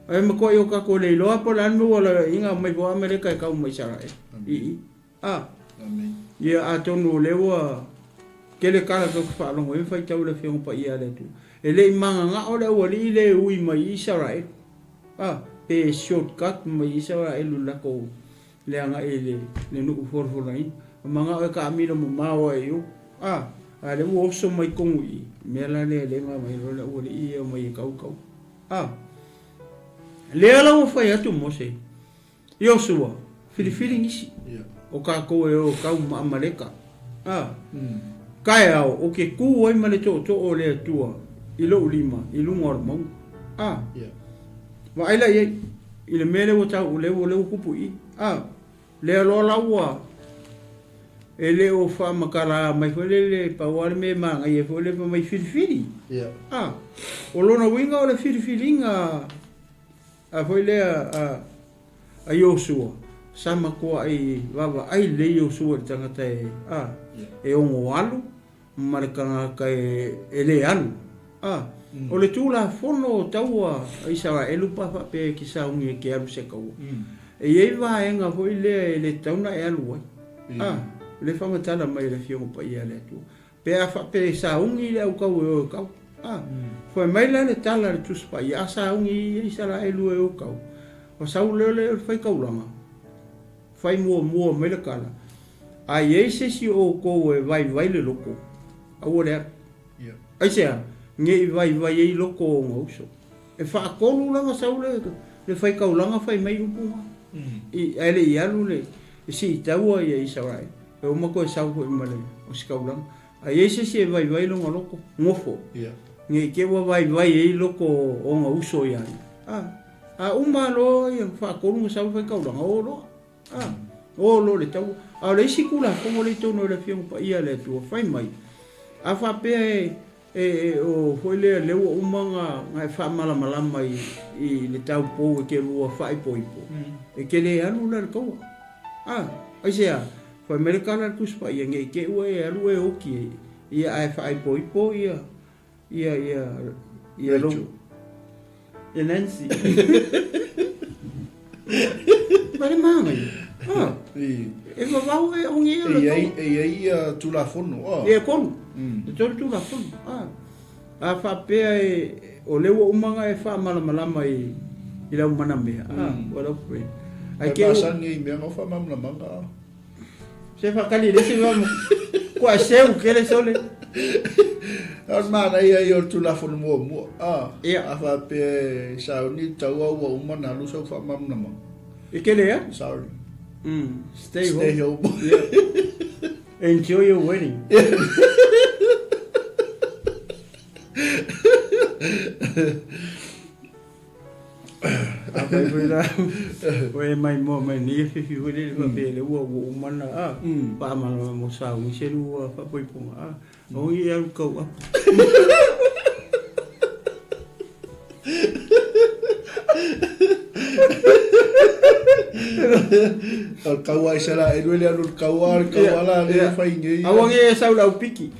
ai me ko yo ka ko le lo po lan mo la inga mai bo America ka mai sara amen ia a tonu le wa ke le kala ko fa lo mo fa tau le feo pa ia le tu ele manga nga o le o le ui mai sara e shortcut mai sara lu la ko le anga ele le no for lai manga o ka mi lo ma o yo ale wo so mai kongui mela le mai rola o le ia mai kau le ala o fai atu mose Yosua fili nisi o ka ko e o kau Amaleka kai au o ke ku oi male to o le tua i lo lima i lu ngor mo wa ila ye i le mele o tau le kupu i le lo la wa ele o fa makala mai fole pa wale me manga ye fole pa mai fili o lona winga o le fililinga a fole a Yosua sama ko ai baba ai le Yosua tangata e o alu marka ka ele alu o le tula fono taua Israelu pa pe ki sa ungi ke alu se ko e ye va enga fole le tauna e alu le fanga tala mai le fio pa ia le tu pe a fa pe sa ungi le ka o ka foi mai le tala le tu spa ia sa ungi Israelu e o ka o sa le fai ka ulanga fai mo mai le kala a ye se si o ko e vai le loko a o le ai se nge vai e loko ngo so e fa ko langa sa le fai ka ulanga fai mai upu i ele ia le si taua ia Israel o mo ko sa ko male o skaulang a yese se vai lo loko ngofo nge ke wa vai e loko o nga uso ya uma lo ye fa ko mo sa fa ka lang o lo le tau a le sikula ko mo le tono le fiong pa ia le tu fai mai a fa pe o foi le o umanga ngai fa mala mai i le tau po ke lu fa i po e ke le anu le ko ai se fa americana kuspa ia nge ke ue alu e oki ia ai fa ai po ia lo e Nancy Pare mama e va e o nge ia tu la fono e kon tu la fono a fa pe o le o manga e fa mala mai i la mana me wala pe ai ke pasangi me no fa mama manga se fa kali le se vamos qua seu que le sole mana ia io tu la fono mo a fa pe sa ni taua o mana lu so fa mama e que le sorry stay home enjoy your wedding apa foi lá foi mai mo mai ni fifi foi le va bele o mana pa ma mo sa o chelu fa foi po o ia ko al kawa sala e le al kawala le fa inge awange sa la piki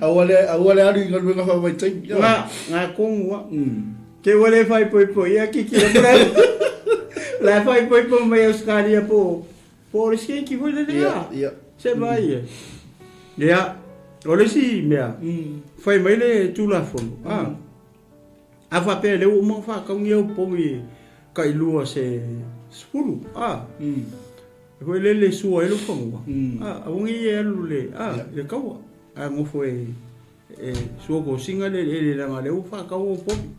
awale ari ngal nga fa mai tai nga kongwa ke wale fai po ia ki la fai po mai Australia po riski ki vole ya se vai ya o le si mea fai mai le tula fono a fa pe le o mo fa ka ngi o pomi ka ilua se spulu ko le suo e lo fono a ngi e lu le le kawa a ngo foi suo ko singa le la le o fa ka o pomi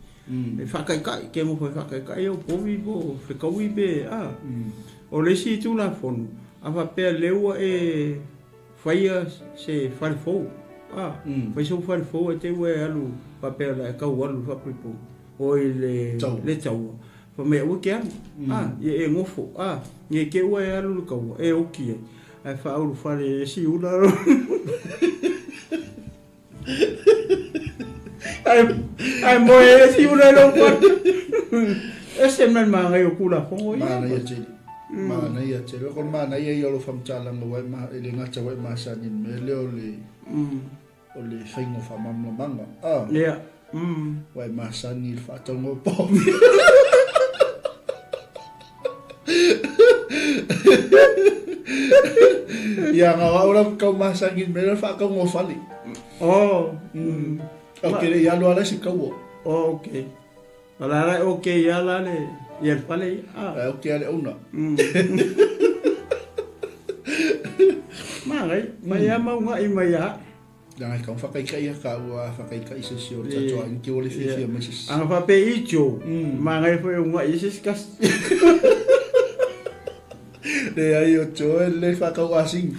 e fa kai ke mo foi fa kai o pomi bo fe ka wi be o le si tula fono a fa pe le o e faia se falfou fai so falfou te we alu papel la ka walu fa pipo o le tau fa me o ke e ngofo ye ke we alu ka e o ki ai fa alu fa le si una ai mo e si una lo kwa ese man ma ngai o kula fongo ma na ye ti ma na ia te ko ma na ia yo lo fam chala ngo wai ma ele nga cha wai ma sa ni me le o le faingo fa mam lo manga wai ma sa ni fa to ngo po ya nga ora ka ma sa ni me fa ka ngo fali okay ya lo ala si ka wo okay ala okay ya la le y el pale okay ale una mai ma nga I mai ya jangan kau pakai kaya kau pakai kaya sesio caco ang kau boleh fikir macam ang pape ijo mangai foi nga isis kas de ayo coel le fa kau asing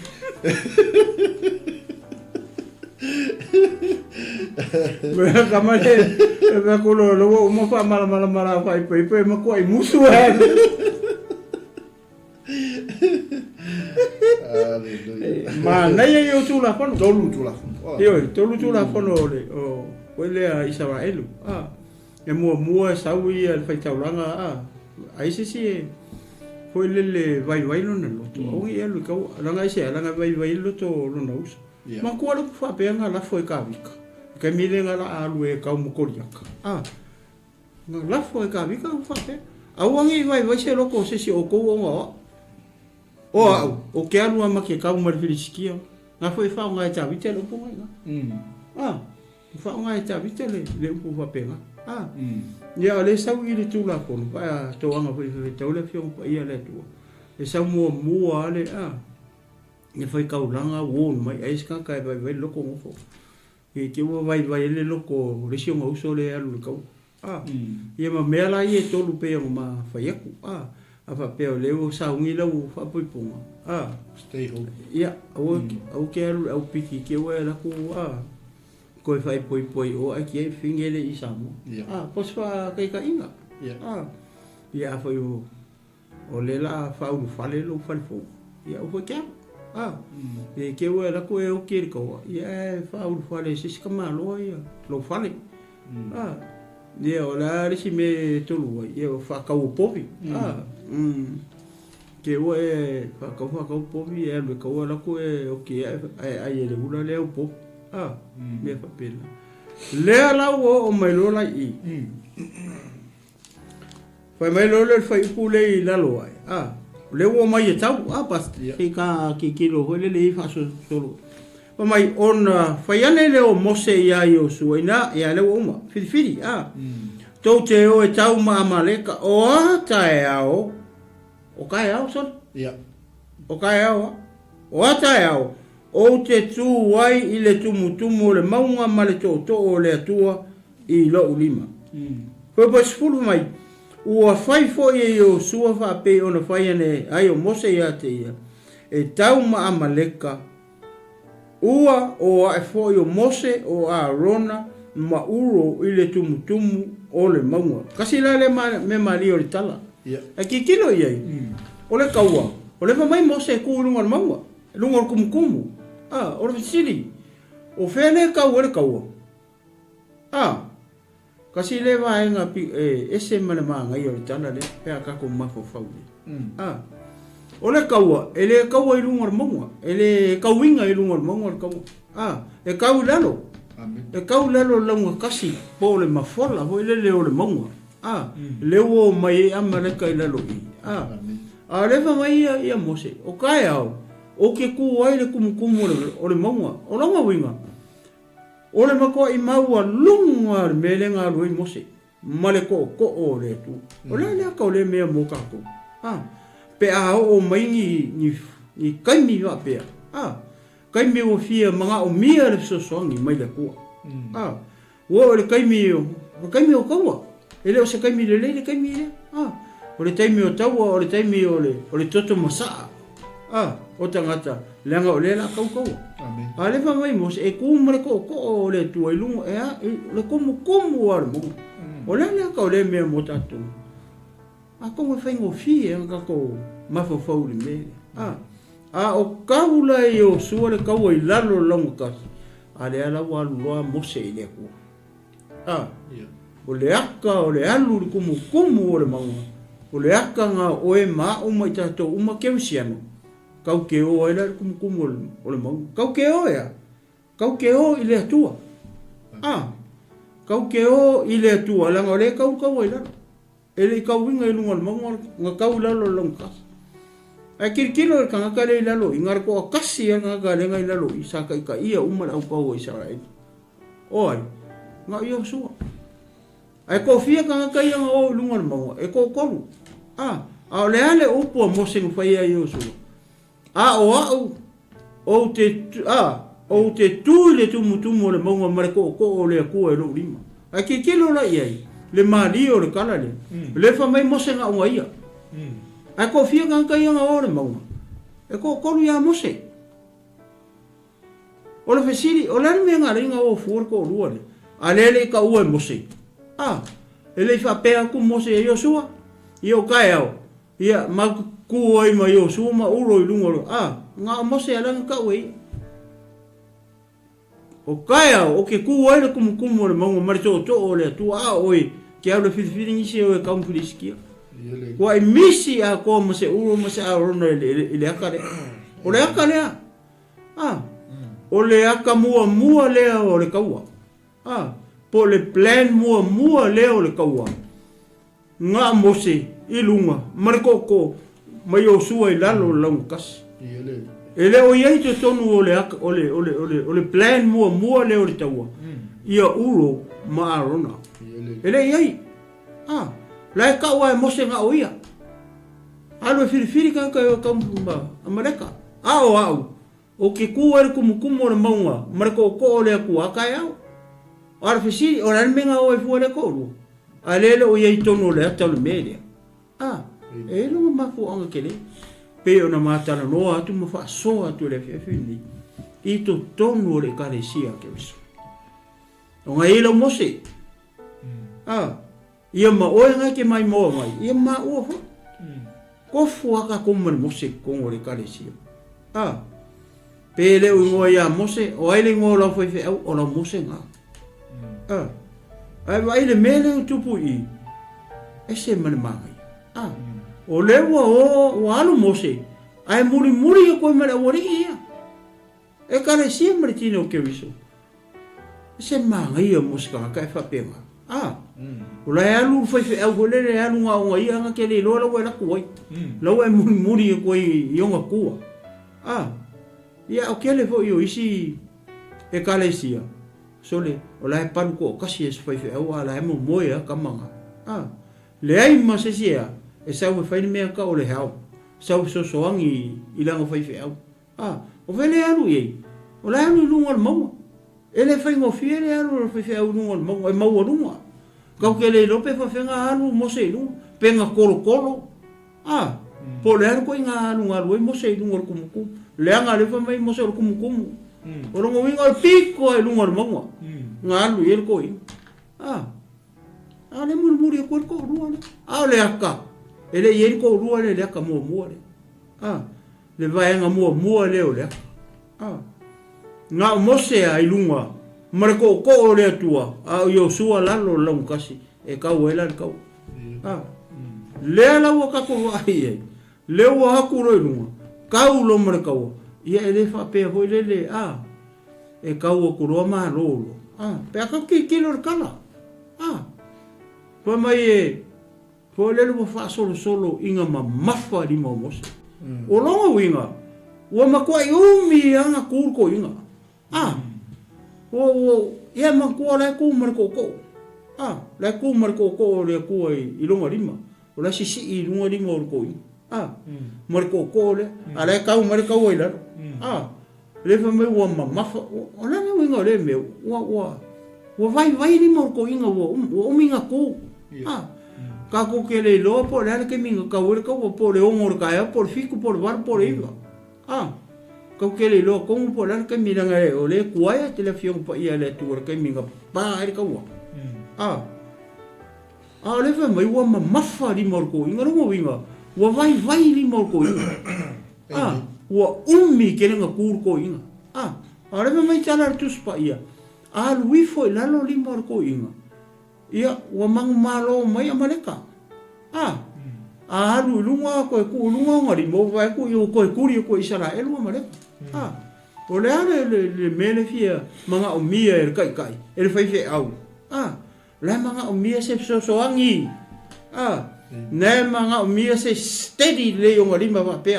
kamale me kulo lo mo fa mala fa ipe ma ko ai musu ma na yo tula fono tolu tula fono le o le a Israel e mo sawi al fai taulanga ai si foi le vai no no o ia lu ka langa se langa vai lo to lo no usa ma ko lo fa pe nga la foi ka vika ke mi le nga la alu e ka mo koriaka nga la foi ka vika fa pe awangi vai se lo ko se si o ko o ke anu ama ke ka mo filiskia nga foi fa nga ta vite lo po nga fa nga ta vite le po fa pe nga ya le sa wi le tu la ko pa to nga foi te le fiong pa ia le tu e sa mo ale ne foi kaulanga wo mai ai ska kai vai loko ngofo e ke wo vai le loko le si nga uso le alu ka ia ma mela ie tolu pe ma fai aku fa pe le o sa ungi la u fa poi ponga stay home ia au ke alu au piki ke wo la ku ko fai poi o ai ke fingele I samo pos fa kai ka inga ia fa yo o le la fa u fa le lo fa fo ia o ke e ke wo la ko e o ke ko ia fa u fa le sis kama lo ia lo fa le ia o la le si me tolu ia fa ka u popi ke wo e fa ka popi e lo ko la ko e o ke ai le ula le o popi me fa pena le la o mai lo la I fa mai lo le fa pu le la lo le wo mai tau pas ka ki lo le fa so fa mai on fa ya le o mose ya yo suina ya le wo ma fili to te o e tau ma maleka o ta ao o kai ao so o kai ao o ta ao o te tu wai I le tumutumu le maunga ma le to o le atua I lo ulima ko pa sfulu mai ua fai fo e o sua fa pe ona fai ane ai o mose ia te ia e tau ma amaleka ua o ai fo o mose o Arona ma uro I le tumutumu o le maunga kasi la le me mali o le tala e ki kilo ia o le kaua o le mai mose ku lunga maunga lunga kumukumu o le sili o fele kaua le kaua kasi le vai nga ese mana manga I o tana le pe aka ko mafo fauli o le kaua ele kaua I lunga monga ele kauinga I lunga monga kaua e kau lalo e kau lalo longa kasi po le mafola ho le o le monga le o mai amana kai lalo I le fa mai ia mose o kai au o ke ku ai le kumu o le monga o longa winga O le makoa I maua lunga me le ngā rui mose. Ma le ko o le tu. O le aka o le mea mo kako. Pe a o maingi ni kaimi wa pea. Kaimi o fia mga o mia le sosoangi mai le kua. O le kaimi o kaua. Ele o se kaimi le kaimi le. O le taimi o taua, o le taimi o le toto masaa. O tangata, leanga o le la kaua. A le wha mai mo se e kuma le ko o le tua ilungo le kumu o mo. O le aka o le mea mo tatu. A kongo whaingo fie anga ko mawhawhau le mea. O kaula I o sua le kaua I lalo longa kasi. A le ala walu loa mose I le kua. O le aka o le alu le kumu o le maunga. O le aka ngā oe maa uma I tātou uma keusiano. Kau ke o ai la kumu o le maunga. Kau ke o ea. Kau ke o I le atua. Kau ke o I le atua. Langa o le kau ai la. Ele I kau winga I lunga le maunga. Nga kau lalo longa kasi. Ai kirikino e kangaka le lalo. I ngara ko a kasi a ngaka le ngai lalo. I saka I ka ia uma le au kau o Israel. Oi. Nga ia sua. Ai ko fia kangaka ia nga o lunga le maunga. E ko koru. A le ale upo mo se ngwhai a ia sua. O te tui le tumutumu le maunga mare ko o le kua e lo lima. Ai kirikino la iai. Le maali o le kala le. Le wha mai mo se nga unga ia. Ai ko fia kangaka ia nga o le maunga. E ko koru ia mo se. O le whesiri, o le mea ngā ringa o fuor ko o lua le. A le ka ua mo se. E le wha pēa ku mo se e Iosua. I o kai au. Ia ma ku oi ma Iosua ma uro I lunga. Ngā mo se alanga ka ua ia. O kai au, o ke ku oi le kumu le maunga marito o le atua oi. Ke au le whiriwhiri ngisi o e kaumpuri sikia. Kua I misi a ko ma se uro ma se arona I le aka lea. O le aka lea. O le aka mua lea o le kaua. Po le plan mua lea o le kaua. Ngā mose I lunga. Marikoko mai o sua I lalo lau kasi. Ele o iei te tonu o le aka, o le plan mua lea o le taua. Ia uro ma arona. Ele iei. Lai kaua e mose ngā o ia. Alo e whiriwhiri kaka e o kaumba Amerika. Au. O ke kua e kumu o le maunga. Marikoko o le akua akai au. O ara whisiri, o rani menga o e fua le kouru. A lele o iei tonu o le ata o le melia. E lunga mafu anga kele. Pe o na mātana noa atu ma wha soa atu le whiawhini. I to tonu o le kare sia ke wiso. O ngā ilo mose. Ia ma oe ngai ke mai moa mai. Ia ma ua wha. Kofu aka kumani mose kongo le kare sia. Pe leo ingoa ia mose. O aile ingoa lau whaiwhi au o lau mose ngā. Ai vai le mele tupu I. E se mane mangai. O lewa o alu mose. Ai muri e koe mele ori ia. E kare sia mare tine o ke wiso. E se mangai a mose kanga kai whapenga. O lai alu whaiwhi au le alu ngā o ngai anga ke le loa lau e laku wai. Lau e muri e koe I onga kua. Ia o kele fo I o isi e kare sia. Sole, o lai panu ko kasi e whaiwhi au a lai mo moe a kamanga. Le ai ma se sia, e sau e whaini mea ka o le hao. Sau so soangi I langa whaiwhi au. O vele alu iei. O lai alu lunga le maua. E le whaingo fie le alu le whaiwhi au lunga le maua. E maua lunga. Kau ke le lope whawhenga alu mose I lunga. Penga kolo. Po le alu koe ngā alu ngā alu e mose I lunga le kumukumu. Le anga le whamai mose le kumukumu. O rongo winga o piko e lunga le maunga. Ngā alu I ele koe. Le muri e koe ko rua le. Le aka. Ele I ele ko rua le aka mua le. Le vaenga mua le o le aka. Ngā mose a I lunga. Mare ko o le atua. I o sua lalo lau kasi. E kau e la le kau. Le ala ua kako ai e. Le ua haku roi lunga. Kau lo mare kau. Ia ele whapea hoi lele, e kau o kuroa maa lolo. Pea kau ki kilo le kala. Pua mai e, pua lele wa wha solo inga ma mawha lima o mose. O longa winga, ua makua I umi anga kurko inga. ia makua lai ku mar ko lai ku mar ko le ku I longa rima o la sisi I longa rima o ko mar ko le ala kau mar kau ila le fa me wa ma o la me winga le me wa vai rima o ko inga o minga ko ka ko ke le lo po le ke minga ka o ko po le o ngor ka ya por fiku por bar por iba kau kele lo kong po lan kami lang ay ole kuaya telefon pa iya le tour kami nga pa ay kawa le fa mai wa mafa di morko inga ro winga wa vai di morko inga wa ummi kele nga kur ko inga le fa mai chala tus pa iya lui foi lalo li morko inga ia wa mang malo mai amaleka lu lunga ko ku lunga ngari mo vai ku yo ko kuri ko Israel wa amaleka o le ale le mele fia manga o mia kai ele fai fe au la manga o mia se so angi ne manga o mia se steady le yo ngari ma pe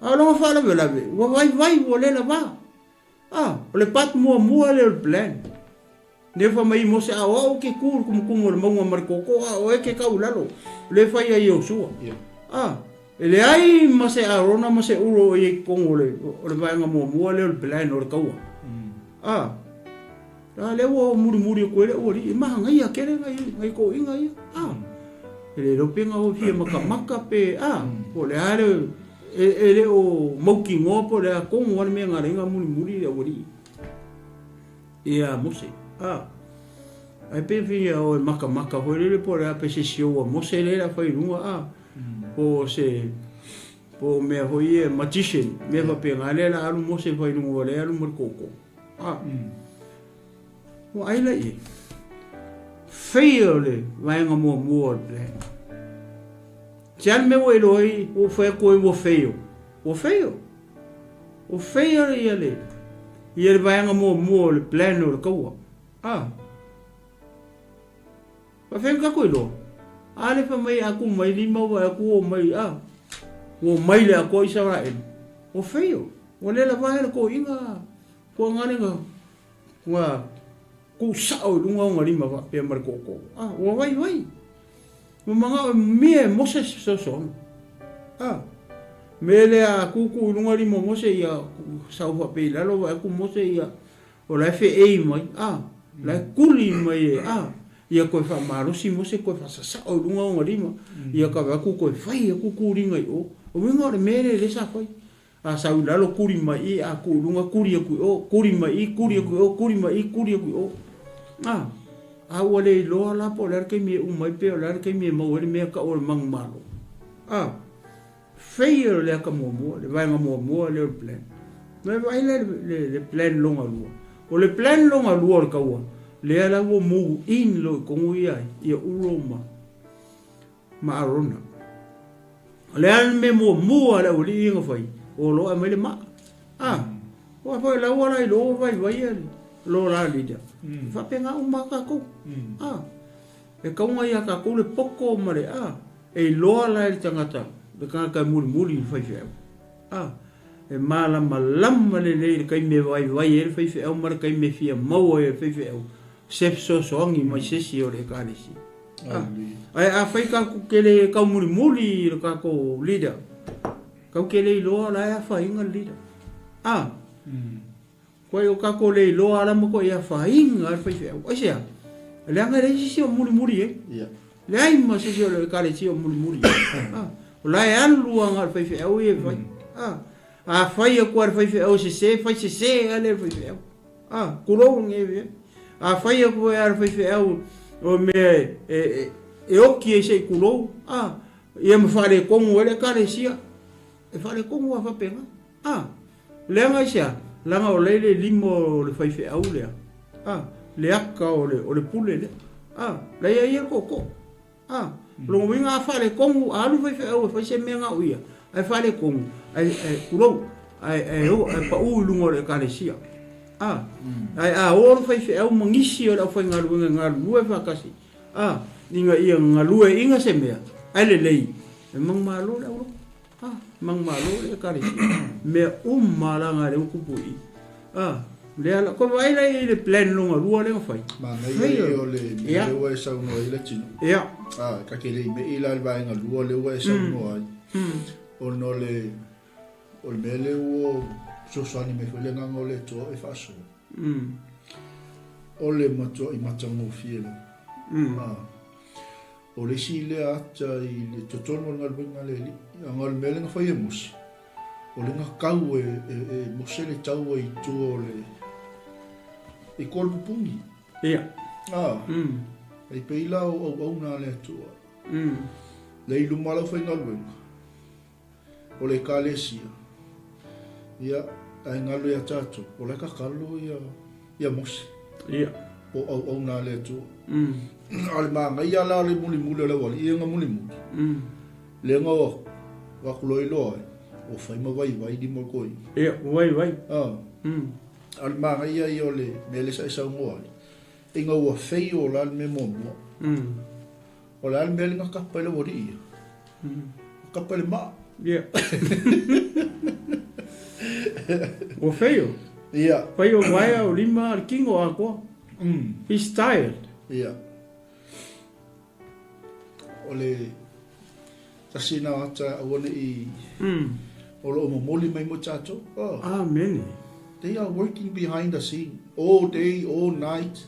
lo fa la vela ve wa vai wo le la va o le pat mo le plan ne fa mai mo se o ke kur kum mo mar ko o ke ka ulalo le fai ai o su ele ai ma se arona ma se uro e kongole o le vai nga mo le plan o kaua le wo muri ko le ori ma nga ia kere ngai ko inga ia ele lo pinga o fia maka pe o le ale ele o moki ngo po le kongo wan me nga ringa muri le ori ia mo se ai pe fia o maka ho le po le pe se sio mo se le la fai lunga o se po me hoi magician me va pe ngale la alu mo se vai no le alu mar koko o ai la e feio vai nga mo le jan me wo loi o foi ko o feio le vai nga mo le plano le ko pa fenga ko lo ale fa mai aku mai lima wa aku o mai o mai le ako Israel o feio o le la vai ko inga ko ngane nga ku sao lunga ngari ma pe mar ko o vai mo manga mie moses so mele aku ku lunga ri mo mose ia sao fa pe la lo aku mose ia o la fe mai la kuli mai ia ko fa maro si mo se ko fa sa o lunga o rima ia ka va ku ko fai ku ringa o winga le mere le sa foi sa u lo kuri mai a ku lunga kuri mai o le lo la po le ke mi u mai pe le ke mi mo le me ka o mang malo fai le ka mo le vai mo le plan me vai le plan longa lu o le plan longa lu ka o le ala wo mu in lo kongu ia uroma ma arona le al me mo ala o li ngo fai o lo amele ma o fa la wala lo vai lo la lida fa penga o maka ko e konga ia ka ko le poko mare e lo ala le tangata le ka muri fai fe e mala malam le kai me vai e fai fe o mar kai me fia mau e fai fe sef so ngi mai se si o le kanisi ai fai ka ku kele ka muri ka ko leader ka kele lo la fai ngal leader ko yo ka ko le lo ala mo ko ya fai ngal fai o sia le anga re si o muri le ai ma se si o le kanisi o muri la ya lu ngal fai o e fai fai ko fai o se ale fai ku lo nge fai ko ar fai o me o ki e sei kulo ia me fare kongo ele karesia e fare kongo fa pena le nga sia langa o le limo le fai au le le aka o le pule le le ia koko lo winga fare kongo alu fai au fai se menga uia ai fare kongo ai kulo ai pa u lungo le karesia ai o fai au mangisi o fai ngalu e fa kasi ninga ia ngalu e inga se mea ai le mang malo le mang malo le kari me malanga le kupui Le ala ko vai le plan longa rua le fai. Ma ngai o le le wa sa no ile tino. Ya. Ka ke le me ila ba nga rua le wa sa no ai. O no le o mele o so so ni me fele nga ngole to e faso. O le mato I matango fielo. O le si le ata I le totono ngal benga le ngal mele nga fai mus. O le nga kau e mosele tau I tu o le e kol pungi. Ia. E peila o na le tu. Le ilu mala fai ngal benga. O le kalesia. Ia ai ngalo ia tato. O le kakalo ia mose. Ia. O na le tu. Ale manga ia la le muli muli le wali ia nga muli muli. Le nga wa kuloi lo o fai ma vai di mo koi. Ia, vai. Ale manga ia o le mele sa mo ai. Inga wa fei o la me mo. O la mele nga kapele wori ia. Kapele ma. Ia. O feio. Ia. Feio vai o lima al kingo ako. He's tired. Ia. Ole tasina ata awone I olo mo moli mai mo chacho. Amen. They are working behind the scene all day, all night.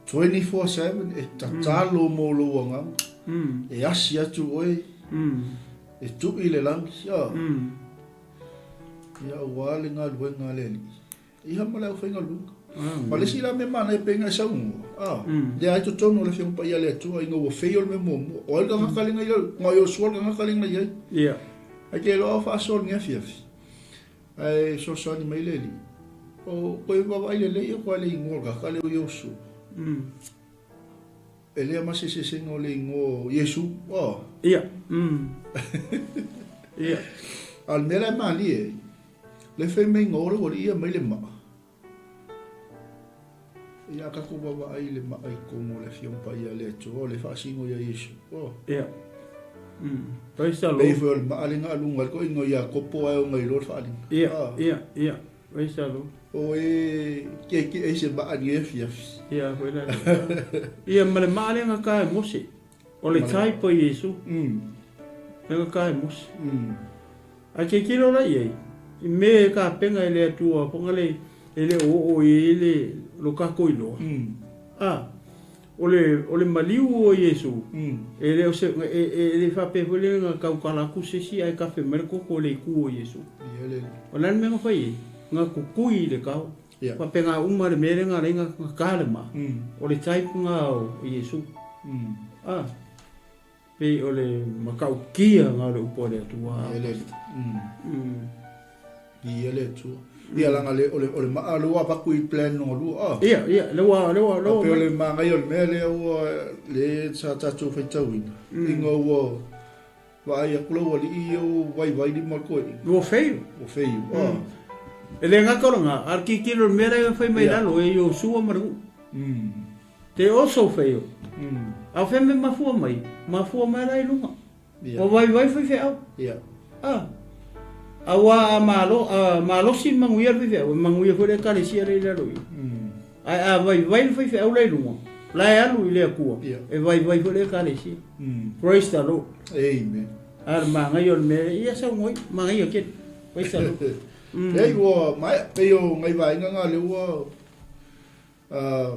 24/7 e tatalo mo lo nga. E asi atu oi. E tu ile lang ya. Ya wale nga luenga leli. Iha mala fenga lu. Male sila me mana penga sa un. Le ai to tono le fiong pa ia le tu ai ngo feio me mo. O ga kalinga ia ngo suol ga kalinga ia. Ia. Ai ke lo fa sol ngia fiafi. Ai so so ni mai leli. O ko va vai le ko le ngo ga kale yo su. Ele ma se ngo le ngo Yesu. Ia. Ia. Al mera mali le fe me ngo le ia mai le ma. Ia ka ko baba ai le mai ko mo le fiong pa ia le to le fa singo ia Yesu. Ia. Pai sa lo. Bei fo ma ale nga lunga ko ingo ia ko po ai ngai lo fa ali. Ia. Pai sa lo. O ke e se ba ani e fia. Ia ko la. Ia ma le nga ka mose. O le tai po Yesu. Nga ka mose. A ke kilo la ye. Me ka penga ile tua pongale ele o ele lo ka ko ilo. Ole maliu o Yesu. Ele o se ele fa pe vole nga ka kala ku se si ai ka fe mer ko le ku o Yesu. Ele. Ona me nga fai nga ku kui le ka. Pa penga uma le mere nga le nga ka le ma. Ole tai nga o Yesu. Pe ole makau kia nga le upole tua. Ele. Ele tu. Dia langa le ole ma alu apa ku I plan no lu. Ia, le wa. Pe ole ma ngai ole mele o le sa tu fe tawin. Ingo wo wa ia kulo oli io vai di mo ko. Wo feio. Ele nga ko nga arki kilo mera foi mai la lo yo suo maru. Te also feio. A fe me mafua mai lai lunga. O vai foi feio. Ia. Awa malo si manguia vive manguia foi de calesia le lo. Vai foi feio lai lunga. Lai alu ile ku. E vai foi de calesia. Praise the Lord. Amen. Ar mangai on me ia sa ngoi mangai ke. Praise the Lord. Ei wo mai pe yo ngai vai nga le wo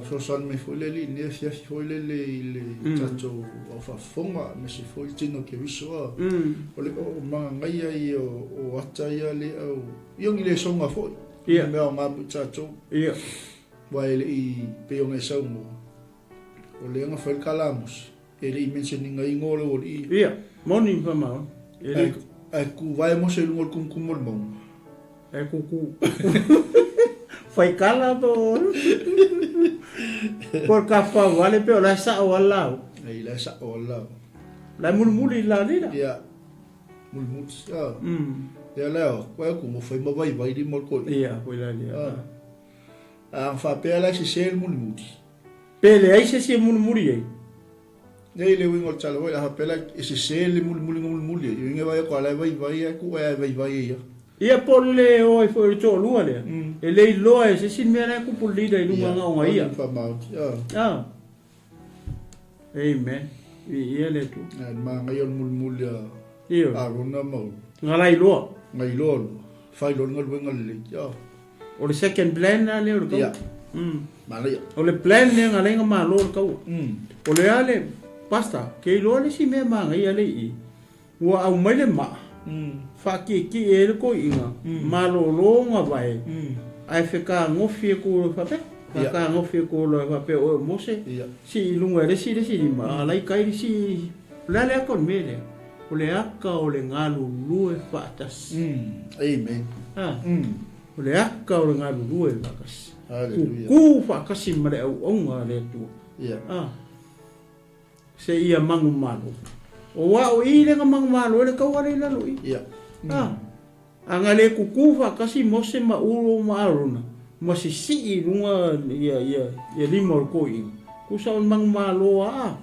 so son me foi le ne fia foi le tato o fa fonga me se foi tino ke viso o le o mangai ai o ata ia le o yo ngi le songa foi me o ma tato ia vai le I pe yo ngai sa mo o le nga foi kalamos ele I mentioning ngai ngolo o ia morning fa ma ele ai ku vai mo se ngol kum mo ai ku fai kala to por kafa vale pe la sa wala ai la sa wala la mulmuli la lida ya mulmul ya la ko ku mo fai ma vai di mo ko ia foi la dia fa pe la se mulmuli pele ai se mulmuli ai nei le wingol chalo vai ha pe la se le mulmuli nge vai ko la vai ku vai ia ia pole o fo le to lua le e le loa e se sin mera ku pulida i lunga nga o ia amen ia le tu ma ngai on mul ia aruna mau ngalai loa ngai lo fai lo ngal ngal le o le second plan na le o ia malai o le plan ne ngalai nga malo ka o le ale pasta ke lo le si me ma ngai ale i wa au mai le ma Faki ki e le ko inga malo longa vai ai feka ngofi ko fa pe ka ngofi ko lo fa pe o mose si lunga le si ma lai kai si la le kon mele o le aka o le ngalu lue fa tas amen o le aka o le ngalu lue fa kas haleluya ku fa kasi mare o nga le tu se ia mangu malo o wa o ile nga mangu malo le ka wa le la lui angale kukufa kasi mose ma uro ma aruna masi si lunga ya limor ko in kusa mang maloa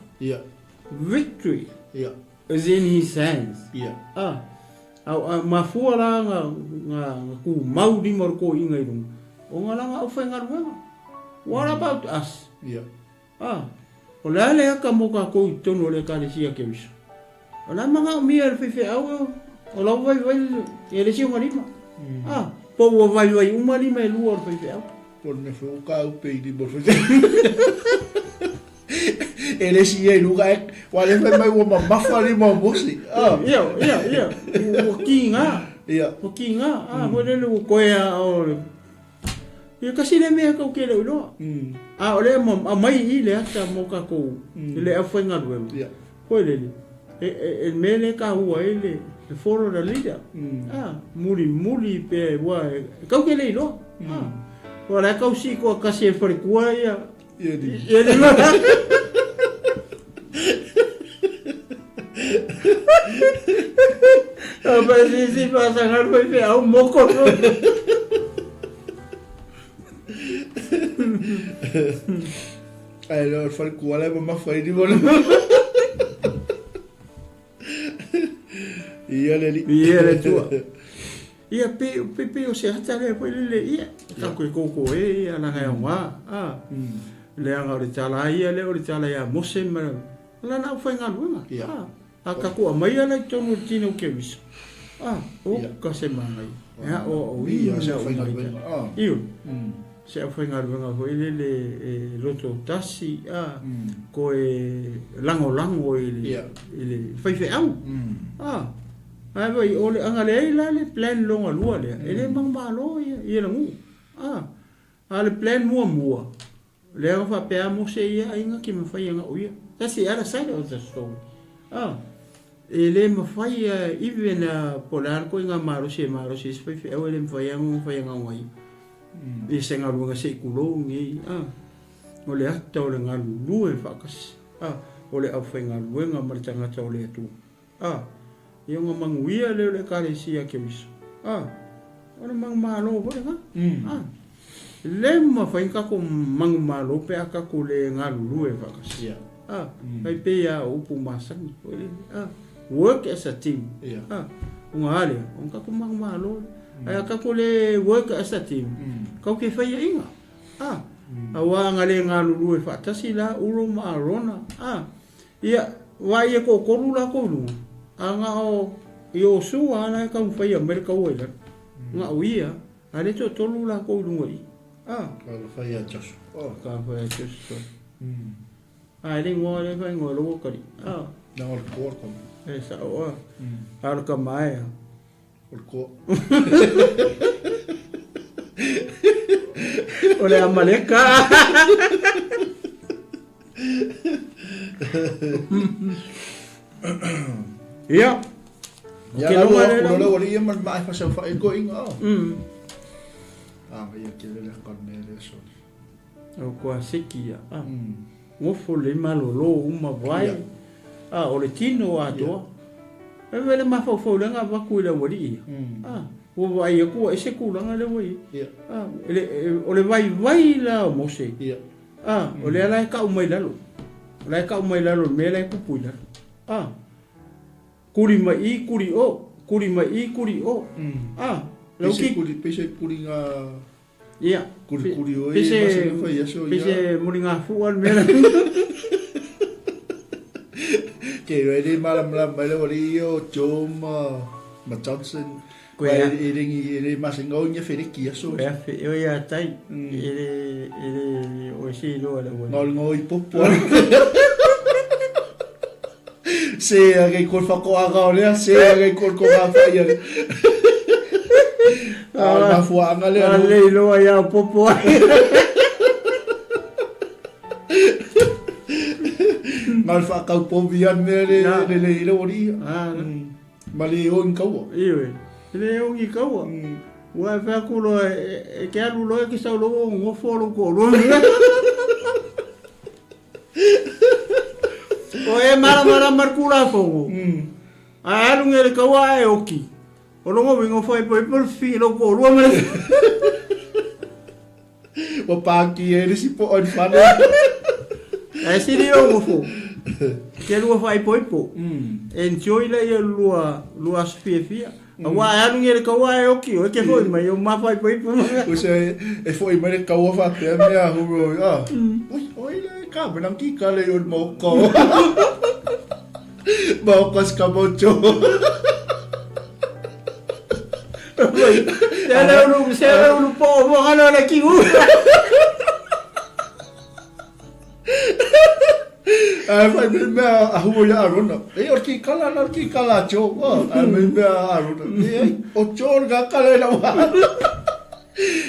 victory is in his hands ma fuala nga ku mau limor ko in ngai dum o ngala nga ofa ngarwa what about us o la le ka mo ka ko tono le ka le sia ke biso ona manga mi al fe au o lo vai e le si uma lima po o vai uma lima e lua o fe por me foi o ca o peidi por fe ele si e luga e wale fe mai o mamma fali mo bosi ia o kinga mo le lu ko ya o ia kasi le me ka o ke lo o le mo mai i le ata mo ka ko le a foi ngadwe ko le e mele ka ua ele e foro da leader muri pe wa ka ke le no ora ka usi ko ka se for kwa ia ele no ba si pasa ngar pe au moko no ai lo for kwa le ma fai di bona ia le tua ia pe o se hata le le ia ka ko e ana ga wa le anga o tala ia le o tala ia mose ma la na foi ngalunga a ka ko mai ala tonu tino ke bis o ka se mai o ia se foi ngalunga io se foi ngalunga ho le loto tasi ko e lango ile fai au ai vai ole anga le plan longa lua le ele mang malo ia la ngu ale plan mua le fa pe amo se ia inga ki me fai nga uia that's the other side of the story ele me fai even polar ko inga maro se fai ele me fai nga ngai e se nga lunga se kulo ngi ole ata ole nga lue fa kas ole au fai nga lue nga martanga ta ole tu ia nga manguia le kare sia ke biso ora mang malo ko nga le ma fa inka ko mang malo pe aka ko le nga lue va kasia ai pe ya upu masan work as a team nga ale onka ko mang malo ai aka ko le work as a team ka ke fa ia inga awa nga le nga lue fa tasila uro ma rona ia wa ia ko korula ko lu anga o yo su ana ka fai amerika oila nga uia ale to tolu la ko lungai ka fai a chas ka fai a chas ale ngore fai ngoro ko ri na or ko esa o ar ka mai or ko ole amaleka ia ke lo ia man mai fa sa fa go in ia ke le kon me le so o ko asikia mo fo le malolo uma vai o le tino ato e vele ma fo le nga va ku le wori o vai ko e se ku nga le wori o le vai la mo se o le ala ka umai lalo la ka umai lalo me la ku puila kuri mai kuri o Pese kuringa. Ia. Kuri oi. Pese muringa fuan mera. Kaya ready malam mai o Joma ma Johnson. Koe iri masingau nya Feliki aso. Koe ia tai. Iri o si lo ala. Ngoi popo. Se ai kol fako aga ole se ai kol ko fa ia. Ah, fua ngale. Ale lo ia popo. Mal fa kau povian le ori. Mali o ngau. Iwe. Ele o ngi kaua. Wa fa ku lo e ke alu lo ke sa lo ngo fo lo ko lo. O e mara markula fo. A alu ngere kaua e oki. O lo ngo wingo fo e por fi lo ko lo me. O pa ki e si po on fa. E si ri o ngo fo. Ke lu fa i po. Enjoy la ye lua sfia. Wa anu ngere kaua e oki o ke foi mai o mapa i po. O se e foi mai kaua fa pe me a hu ah. Oi le ka benang ki ka le on mo ko. Mo ko ska mo cho. Saya lu po mo ano na ki u. Fai me a hu ya rona. E orki kala cho. Me a rona. O cho ga kala la wa.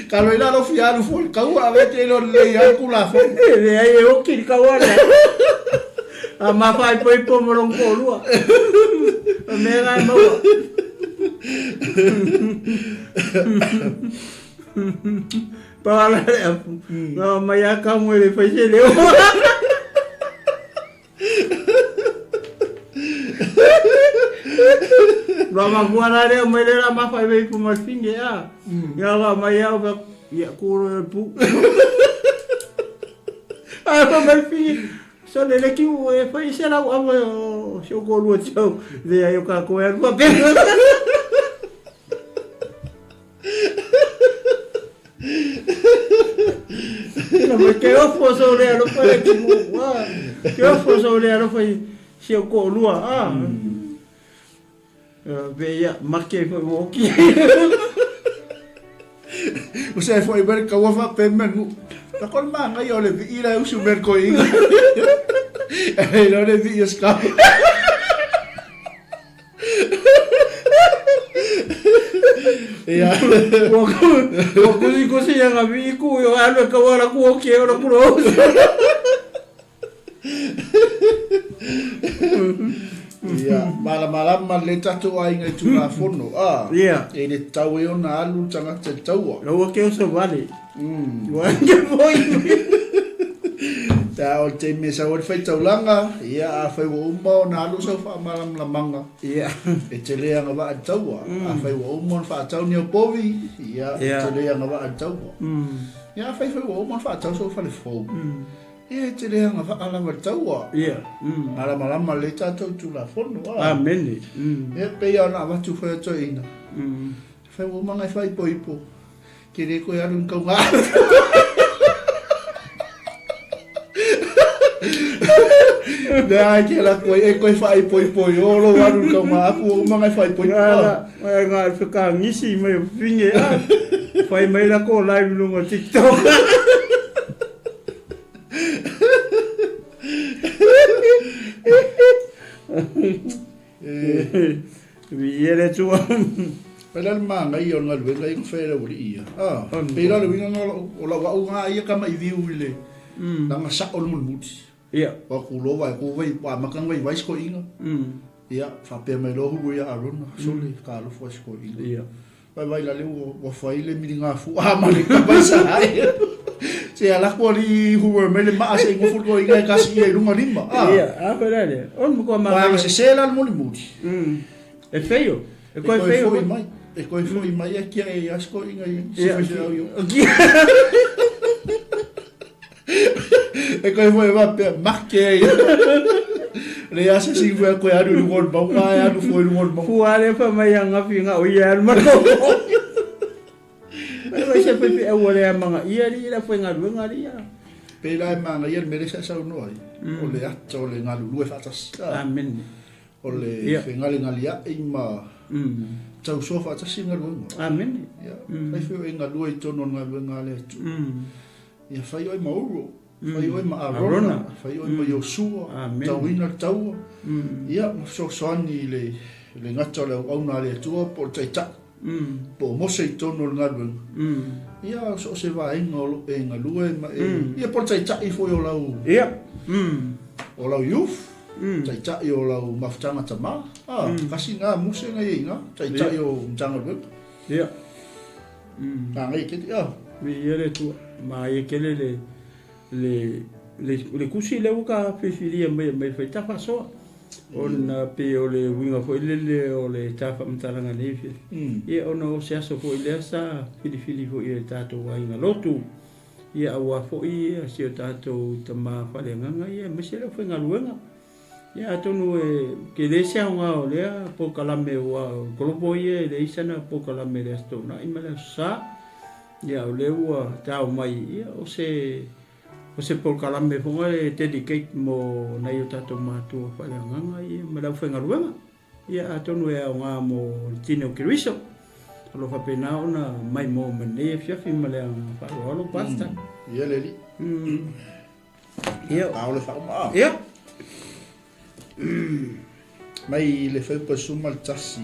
Kalau ila lo fia lu fol kau ave te lo le ya kula fo. Le ai o ki ka wa. A ma fai poi po mo ron ko lu. Me ga mo. Para no maya ka mo le fai se le. Lama buana dia mele la ma fai bei puma finge ya. Ya la maya ba ya ko pu. Ah pa mai finge. So le ki o e fai se la o so ko lu cho. De ayo ka ko er pa. Não, que eu fosse olhar, não foi que eu fosse olhar, não foi se eu colua, veia, marquei foi o que você foi ver que eu vou fazer menu, tá com manga eu le vi ir ao supermercado, não le vi escapa. Ya, waktu sih yang kami ikut, yang ada kawan aku okey orang pulau. Ya, malam-malam maleta tu ai ngai tu na fono. Ya. Ele tau eu na alu tanga te tau. Lo okey so vale. Wanga foi. Ta o te mesa o fai tau langa, ia a fai wo umba na alu so fa malam lamanga. Ia. E te lea nga wa tau a fai wo umba fa tau ni povi, ia te lea nga wa tau. Ia fai wo umba fa tau so fa le fo. Ia te lea nga wa ala wa tau. Ia. Malam le tatu tu la fono. Amen. Ia pe ia na wa tu fa to ina. Fai wo manga fai poipo. Kere ko ya nun kau nga. Dah kira koi fai poi olo waru kau maapu mangai fai poi ala ngai fica ngisi mai finge fai mai la ko live no TikTok viere tu Pela manga i on ngal venga i fere uri ia pela le vinga o la wa nga ia kama i viu ile nanga sa on muti. Ia, wa kulo wa ko vai pa makang vai vai sko inga. Ia, fa pe me lo hu ia aruna, sole ka lo fo sko inga. Ia. Vai la le o fa ile mi nga fu ma le ka sa ai. Se ala ko li hu me le ma se ngo fu ko inga ka si e lunga limba. Ia, a verdade. On mo ko ma. Wa se la mo muti. É feio. É coi feio. E coi foi mai e que e as ko inga i. E koe foi va pe marque. Le asa si foi ko adu ngol ba nga adu foi ngol ba. Fu ale fa mai anga finga o ia ma. se pe e wale manga ia ri la foi ngaluenga ri ia pe la manga ia mere sa no ai o le ata o le ngalu fa tas amen o le fe ngali ia i ma tau sofa ta singa lu amen ya ai fe nga lu i tono ngaluenga le tu ia fai oi mauro fai oi ma arona fai oi ma Yosua tau ina tau ia so soani le ngata le au na le tu por taita po mo se tono ngaluenga ia so se va en ngolo e ngalu e ma ia por taita i foi o lau ia o lau youth taita i o lau maftanga tama kasi nga muse nga inga taita i o mtanga lu ia ngai ke ia mi ele tu ma e kele le kusi le uka fifiria me fai tafa so on pe o le winga foi le o le tafa mtaranga nefi e ona o se aso foi le sa fili foi e tato wa inga lotu e awa foi se tato tama fale nganga e me se le foi ngaluenga e atonu e ke le se nga o le po kalame wa grupo e le isana po kalame le sto na imala sa ya o le wa tau mai e o se por kalame fonga e dedicate mo na yo tato matu fale nganga e me la foi ngaluenga e atonu e nga mo tino kriso lo fa pena ona mai mo mane fia fi male fa lo pasta ia leli ia au le fa ma ia mai le fa pa sumal tasi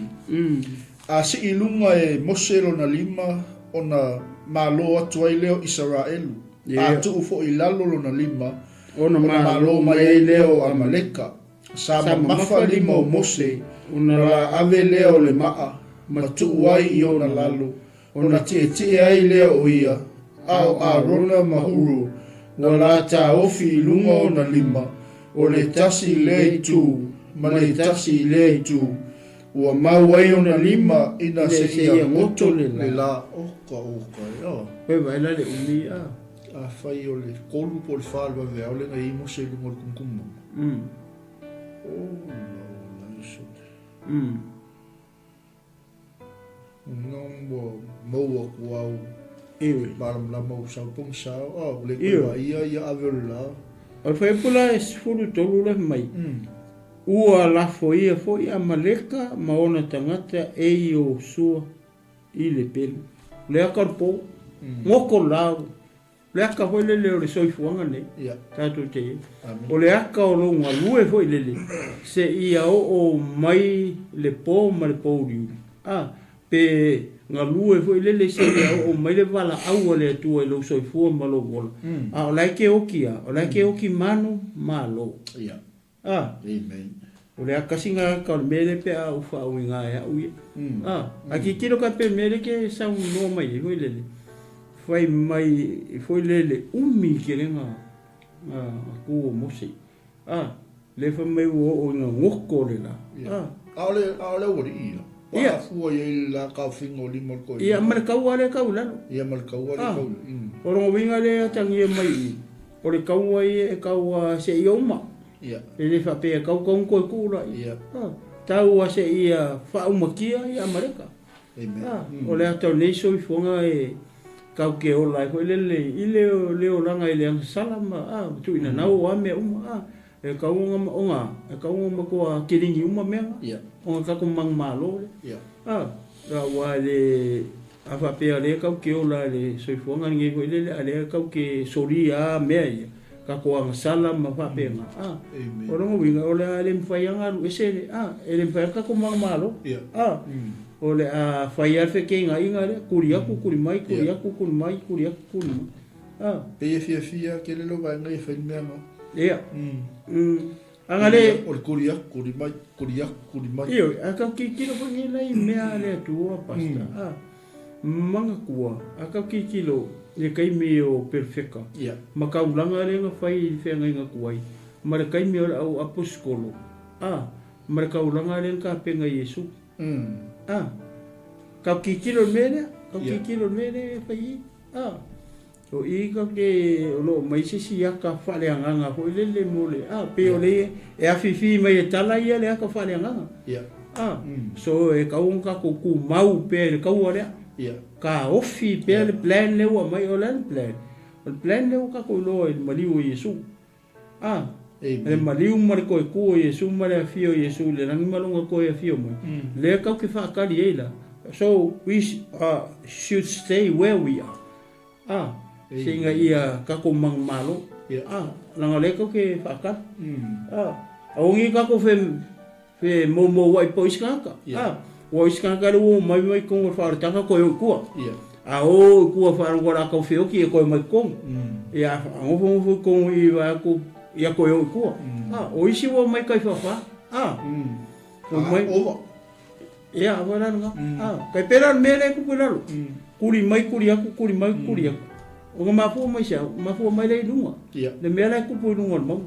a si ilunga e moselo na lima ona malo atu ai leo Israel a tu fo ilalo lo na lima ona malo mai leo Amaleka sama mafa lima mose ona la ave leo le maa matu wai i ona lalo ona tie ai leo ia au arona mahuru na la ta ofi lunga ona lima o le tasi le tu ma le tasi le tu ua mawai ona lima ina se ia ngoto le la oka ya pe vai la le umi a fai o le kolu po le falwa ve au le ngai mo se lunga kumkumu oh no nice no mo wow ewe baram la mo sa pung sa le ko ia avela o fai pula es fulu tolu le mai ua la foi Amaleka ma ona tangata e o sua i le pelu le akarpo ngoko lao le aka foi le o le soifuanga ne tato te o le aka o lo ngalue foi le se ia o mai le po ma le pouriu pe ngalue foi le se ia o mai le vala au le tu e lo soifua ma lo bola o lai ke oki manu malo amen o le akasinga ka mele pe a ufa winga ya ui aki kilo ka pe mele ke sa no mai foi le foi mai foi le umi kerenga ku mosi le fa mai o ngoko le la ale ori ia fu ia la ka fingo limo ko ia mar ka wale ka ulano ia mar ka wale ka o ro winga le atangi mai o le ka wai e ka wa se ioma ia le fa pe ka ko ku la ia tau wa se ia fa umakia ia mareka o le ato nei so i fonga e ka ke o la ko le ile o langa ile salama tu ina na o ame e ka unga ko kiringi uma me o ka ko mang malo da wa le afa pe ale ka ke o la le so i fonga ngi ko ile ale ka ke soria me ka ko ang salama fa pe o ro winga o le ale mfayanga ese ele mfaya ka ko mang malo o le a fai fe ke inga le kuriaku kurimai pe fia ke le lo vai ngai fe me no ia angale o kuriaku kurimai io aka ki lo ngi lai me ale tu pasta manga kua aka ki lo le kai me o perfecta maka ulanga le nga fai fe ngai nga kuai mara kai me o apostolo mara ka ulanga le ka pe ngai Yesu ka kikilo mene pai o i ka ke lo mai se si aka fale anga ko le mole pe o le e afifi mai tala ia le aka fale anga so e ka un ka ko ku mau pe ka o le Ka ofi pe le plan le wa mai olan plan. El plan le ka ko lo el maliu Yesu. Le maliu mar ko ku Yesu mar fio Yesu le nang malunga ko fio mo. Le ka ki fa ka li ela. So we should stay where we are. Sehingga ia ka ko mang malo. Nang le ko ke fa ka. Aungi ka ko fe mo wai po iskaka. O iskaka lu mai ko fa ta ka ko ku. O ku fa ngora ka fe o ki ko mai ko. Ia ngo ko i va ko ia ko ku. O isi wo mai kai fa. O mai over. Ia wala nga. Kai pera mele ku pera. Kuri mai kuri aku kuri mai kuri aku. O mafu mai sa mafu mai le lunga. Le mele ku pu lunga mo.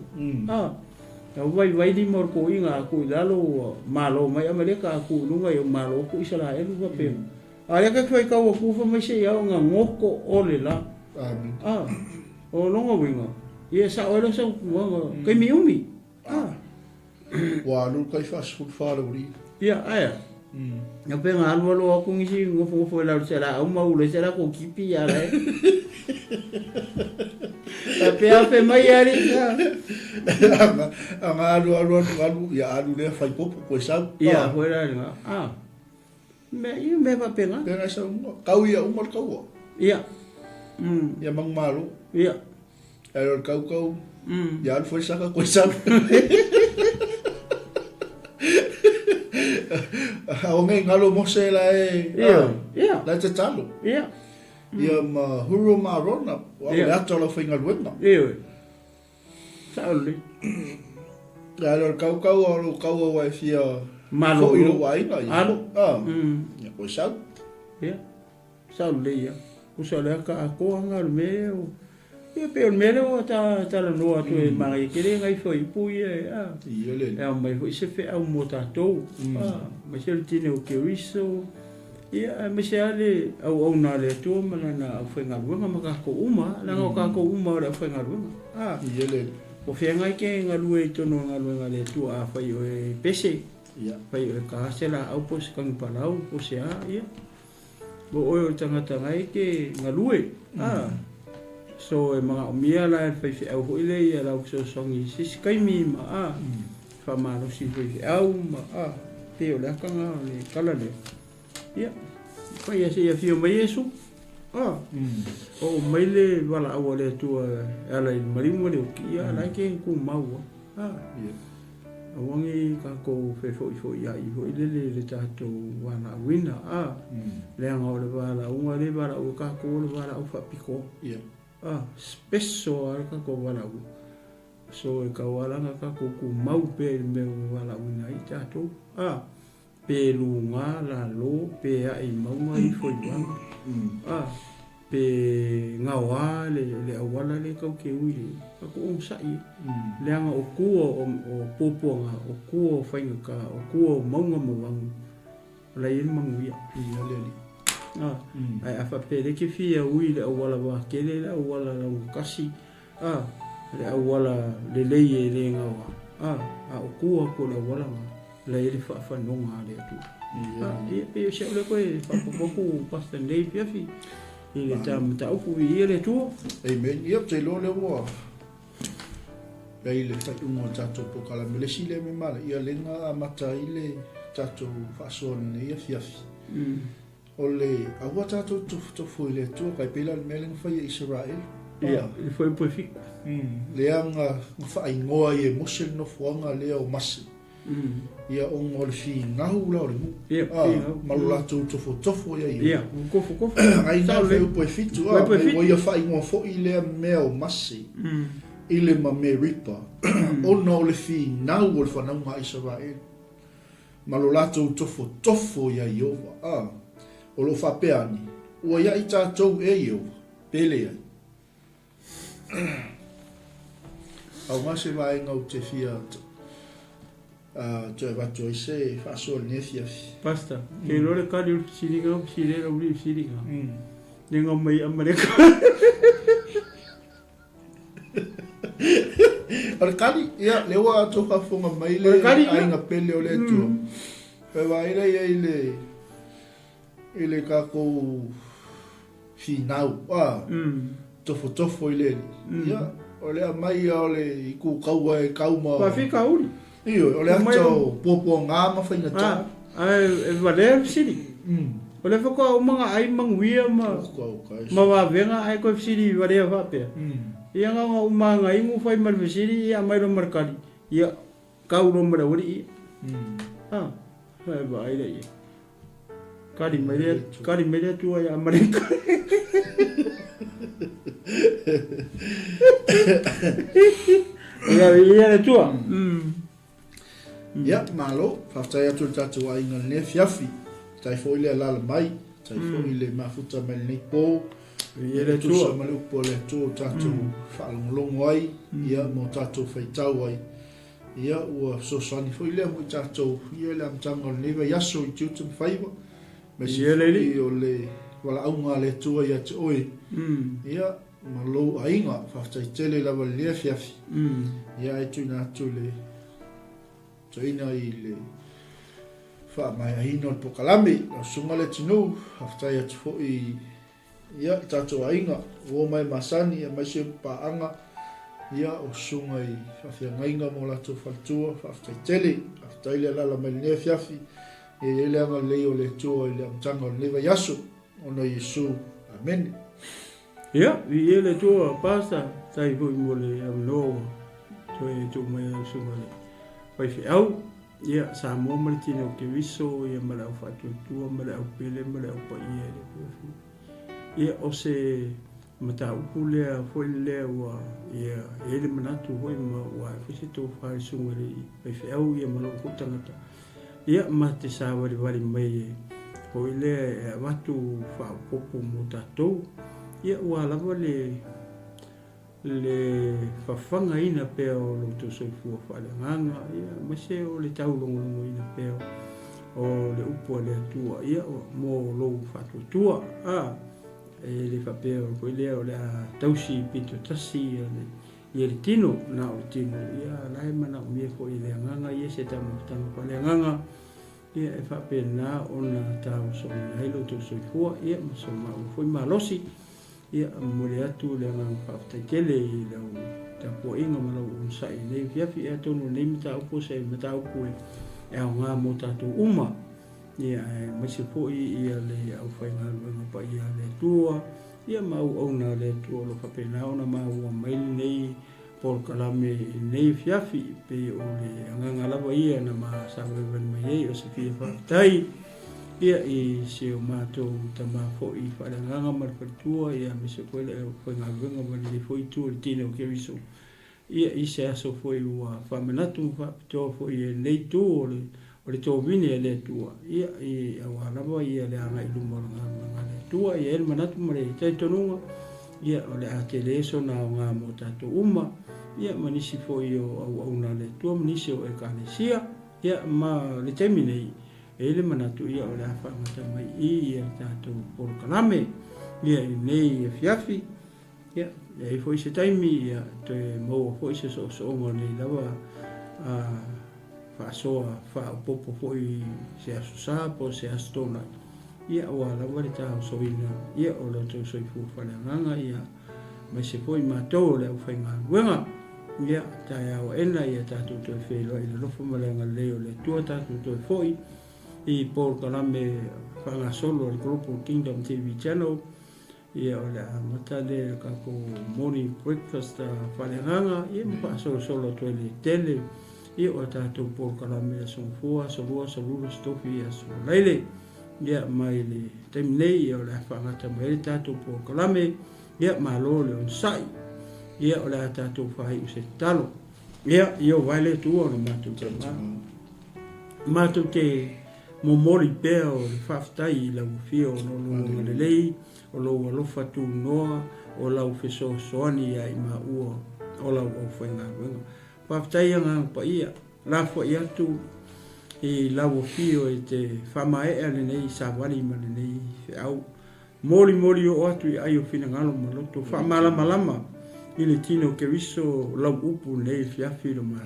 Vai di mor ko inga ku dalo malo mai Amerika ku lunga yo malo ku Israel lu pe. Ala ka kai ka ku fa mai se ya nga ngoko ole la. O longa winga. Ia sa ole sa ku kai miumi. Wa lu kai fast food fare uri. Ia aya. Ya pe nga alwalo aku ngisi ngofo la sera uma ulo sera ko kipi ya la. Tapi apa mai ari ka? Anga alu ya alu le fai popo ko sa. Ia fora nga. Me pa penga. Penga sa kau ya umur kau. Ia. Ya mang malu. Ia. Eror kau. Ya foi sa ko sa. Aonge ngalo mo se la la te talo. Ia ma huru marona. Wa la tolo finga wena. Sauli. Eror kau o kau wa fia malo ilo wa ina. Ya ko sa. Ia. Sauli ya. Usale ka ko ngal me. Ia pe me o ta no atu e mai kere ngai foi pui Ia le. Mai foi se fe au motato. Mas ele tinha o que isso. Ia me se ale au na le tu mana na foi ngalunga maka ko uma, na ka ko uma ora foi ngalunga. Ia le. O fe ngai ke ngalue tono ngalunga le tu a foi o pese. Ia. Foi o ka sela au pos kang palau o se ia. Bo o tangata ngai ke ngalue. So e mga umia la fai au hoile ia la so songi sis kai mi ma fa ma no si fai au ma te o la kanga le kala le ia fa ia se ia fio mai Yesu o mai le wala au le tu ala i mari mo le ia la ke ku mau ia awangi ka ko fe fo ia i hoile le tato wana wina le anga o le wala unga le wala o ka ko le wala o fa piko ia spesso arka ko wala u so e ka wala ka ko ku mau pe me wala u nai ta to pe lunga la lo pe ai mau mai foi bang pe ngawa le wala le ka ke ui ka ko sai le anga o ku o popo nga o ku fai ka o ku mau nga mo wang la yin mangu ya le ai afa pele ke fia ui le wala wa kele la wala la kasi le wala le lei le ngawa o ku ko la wala la ile fa no nga le tu e se le ko fa popo pasta nei piafi ile tam ta ku ile tu amen yep te lo le wa ile fa un tato po kala mele sile me mala ia lenga mata ile tato fa son ia fiafi ole agua tato to foi le tu kai pela melen fa Israel ele foi pofi leanga fa ingoa e mosel no fuanga le o mas ia on ol fi ngahu la le malula to fo ia kofo ai na le pofi tu o ia fa ingoa fo ile me o mas ile ma me ripa o no le fi nau ol fa na Israel malula to fo ia Yehova o lo fa peani o ia i tātou e iu pele ai au ngase vai ngau te fia te vato i se fa sol ne fia pasta ke lore kari u siriga u sirera u siriga nenga mai Amerika ar kari ia lewa to ka fonga mai le ai nga pele o le tu pe vai le ele kako finau tofo ile ia ole mai ole ku kaua e kauma pa fika uli io ole ato popo ngama faina ta ai vale siri ole foko o manga ai manguia ma va venga ai ko siri vale va pe ia nga o manga ingu fai mar siri ia mai ro markali ia kauro mara uri vai vai dai kari mere tu ai amerika ia tu ya malo faftaya tu tatu wa inga ne fiafi tai fo ile la mai tai fo ile mafuta mel nei po ia tu malu po le tu tatu fa long wai ia mo tatu feitau wai ia o so sani fo ile mo tatu ia le amtanga ne va yaso tu tu faiva ia le ole wala aunga le tu ia tu oi ia malo ainga faftai tele la le fiafi ia tu na tu le Toina ile fa mai hino po kalami o sunga le tinu after ya fo I ya tato ainga o mai masani mai se pa anga ya o sunga I fa ngainga mo la to faltua after tele after ile la mai ne fiafi e ile anga le o le to ile amtanga le va yasu ono Yesu amen ya ile to pasta sai vo mo le amno to mai sunga le pai fe au ia sa mo martino ke viso ia mala fa tu mala pele mala pa ia o se mata upule foi le wa ia ele manatu foi ma wa fisi to fa sungari pai fe au ia mala ko tangata ia mate sa wari mai foi le watu fa popo motato ia wa la le fafanga ina peo lo to so fu fa le nganga ia ma se o le tau longo ina peo o le upo le tua ia mo lo fa tua e le fa peo ko le o le tausi pito tasi ia le tino na o tino ia la mana o me ko ile nganga ia se tamo pa le nganga ia e fa pena ona tau so na lo to so fu ia ma so ma foi malosi ia mole atu le nga faafetaitele I lau tapuaʻiga ma lau usaʻi nei fiafi e tonu nei mataupu se mataupu e aoga mo tatou uma ia e maise foʻi ia le ʻaufaigaluega paia le atua ia ma auauna le atua o lo faapena ona maua mai lenei polokalame nei fiafi pe o le agaga lava ia na masavevani mai ai o se fia faafetai ia I se o mātou tama fo'i whaaranganga marwharitua ia me se koe leo koe ngā wenga wani le fo'i tua le tine o kewiso ia I se aso fo'i ua whamanatu whapitoa fo'i e nei tu o le tō vini e le tua ia I awa lawa ia le anga I lumora ngā le tua ia ele manatu ma le tai tonunga ia o le ate le eso na o ngā mo tātou uma ia manisi fo'i o au na le tua manisi o e kānesia ia ma le teminei ele manatu ia o le whaangata mai ia tātou polokalame ia I nei e fiafi ia e foi se taimi ia te mau foi se soonga nei lawa whaasoa whaapopo foi se aso po se astona ia o lawa le tāu soina ia o lo tau soifu whananganga ia mai se foi mātou le au whainga wenga ia tai au ena ia tātou toi whelo I le lofa malanga leo le tua tātou toi foi I Paul Kalame whanga solo al grupo Kingdom TV channel ia o le matale kako morning breakfast whanenganga ia mpa solo toile tele ia o tātou Paul Kalame a songfua solua stofi a so leile ia mai le taimi nei ia o le whangata mai le tātou Paul Kalame ia malo le on sai ia o le tātou whahi use talo ia o waile tua o le mātou te mo mori pea o le whaftai I lau whia o no le lei, o lau alofa tu noa, o lau wheso soani ai ma ua, o lau au whainga wenga. Whaftai anga pa ia, lafo I atu I lau whio e te whamae ale nei, sa wali ma le nei, au. Mori o atu I ai o whina ngalo maloto, whamalama I le tino ke viso lau upu nei fiafiro ma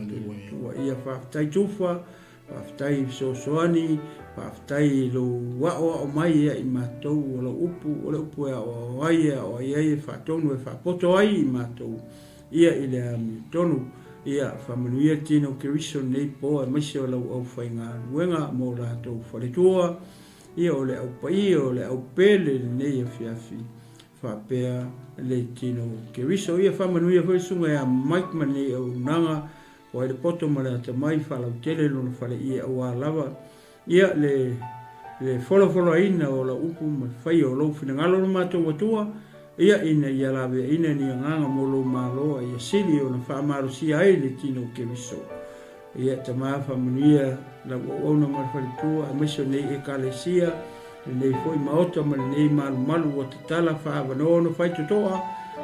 ia whaftai tufa, whaftai soani, whaftai lo wao mai ia I mātou, o le upu ea o aia o iai whatonu e whapoto ai I mātou, ia I le ami tonu, ia whamanuia tino Keriso nei poa maise o lau au whainga nuenga mō rātou whaletua, ia o le au pai, o le au pele nei a fiafi, whapea le tino Keriso, ia whamanuia whaisunga ea Mike mani au nanga, o le poto ma le atamai whalau tele luna whale ia au a lava, ia le wholawhola ina o la upu ma whai o lau whingalo na mātou atua, ia ina ia lawe ina ni nganga molo māloa ia sili o na whaamaru si ai le tino Keriso. Ia tamaa whamanuia la wauna marwhalitua, a miso nei e kalesia, nei foi maota ma nei malu o te tala whaavanoa no whai tutoa,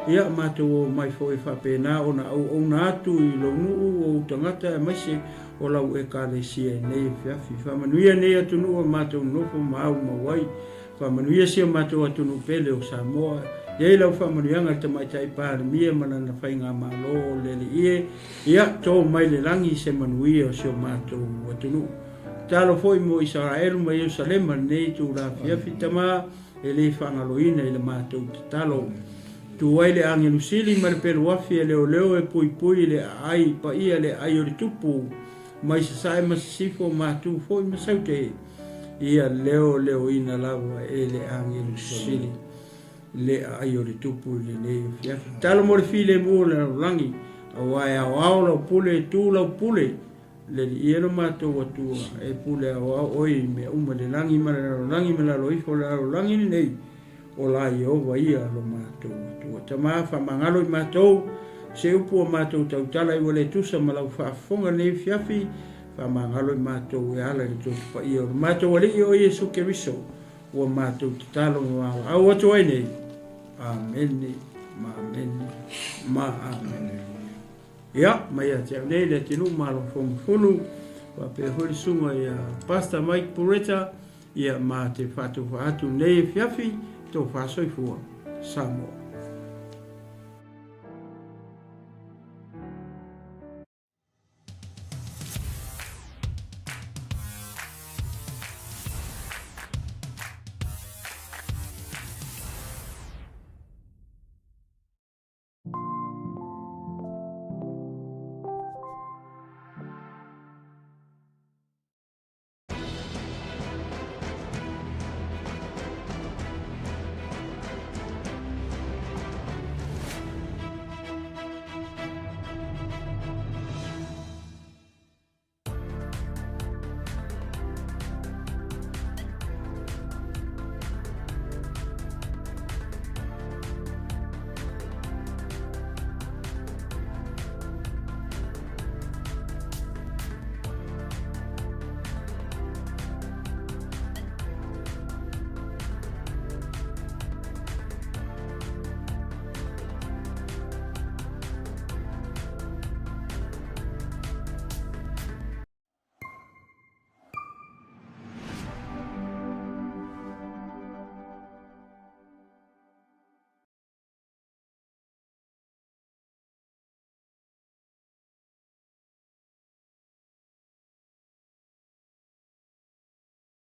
ia mātou o mai foi whapena o na au na atu I lo nuu o tangata e maise o lau e kalesia nei whiafi. Whamanuia nei atu nua mātou nofo mau mawai, whamanuia sia mātou atu nu pele o Samoa, Iei lau whamanuianga te mai tai pāre mia mana na whainga malo lele ie, ia tō mai le rangi se manuia o sio mātou watunu. Talo foi mo Israelu ma Jerusalema nei tū la fiafi tama e le whangaloina I le mātou te talo. Tu wai le angelu sili ma le peru wafi e leo leo e pui le ai pa ia le ai o le tupu, mai se sae masifo mātou foi masaute ia leo ina lava e le angelu sili. Le ai o le tupu le nei fiafi. Talo mo le file mo le rangi, a wai au lau pule tu lau pule, le li ero mātou atua, e pule au oi me uma le rangi ma le rangi me la loifo le rangi nei, o la I ova ia lo mātou atua. Tamaa whamangalo I mātou, se upu o mātou tautala I wale tusa ma lau whaafonga nei fiafi, whamangalo I mātou e ala I tōtu pa ia. Mātou wale I o Iesu Keriso, o mātou te talo ma au atu ai nei. Amen, amen. Ia, mai a te nei le tinu malo fonu, wa pe hori sunga ia Pastor Mike Pureta, ia ma te whatu nei fiafi, tō whasoi fua, Samoa.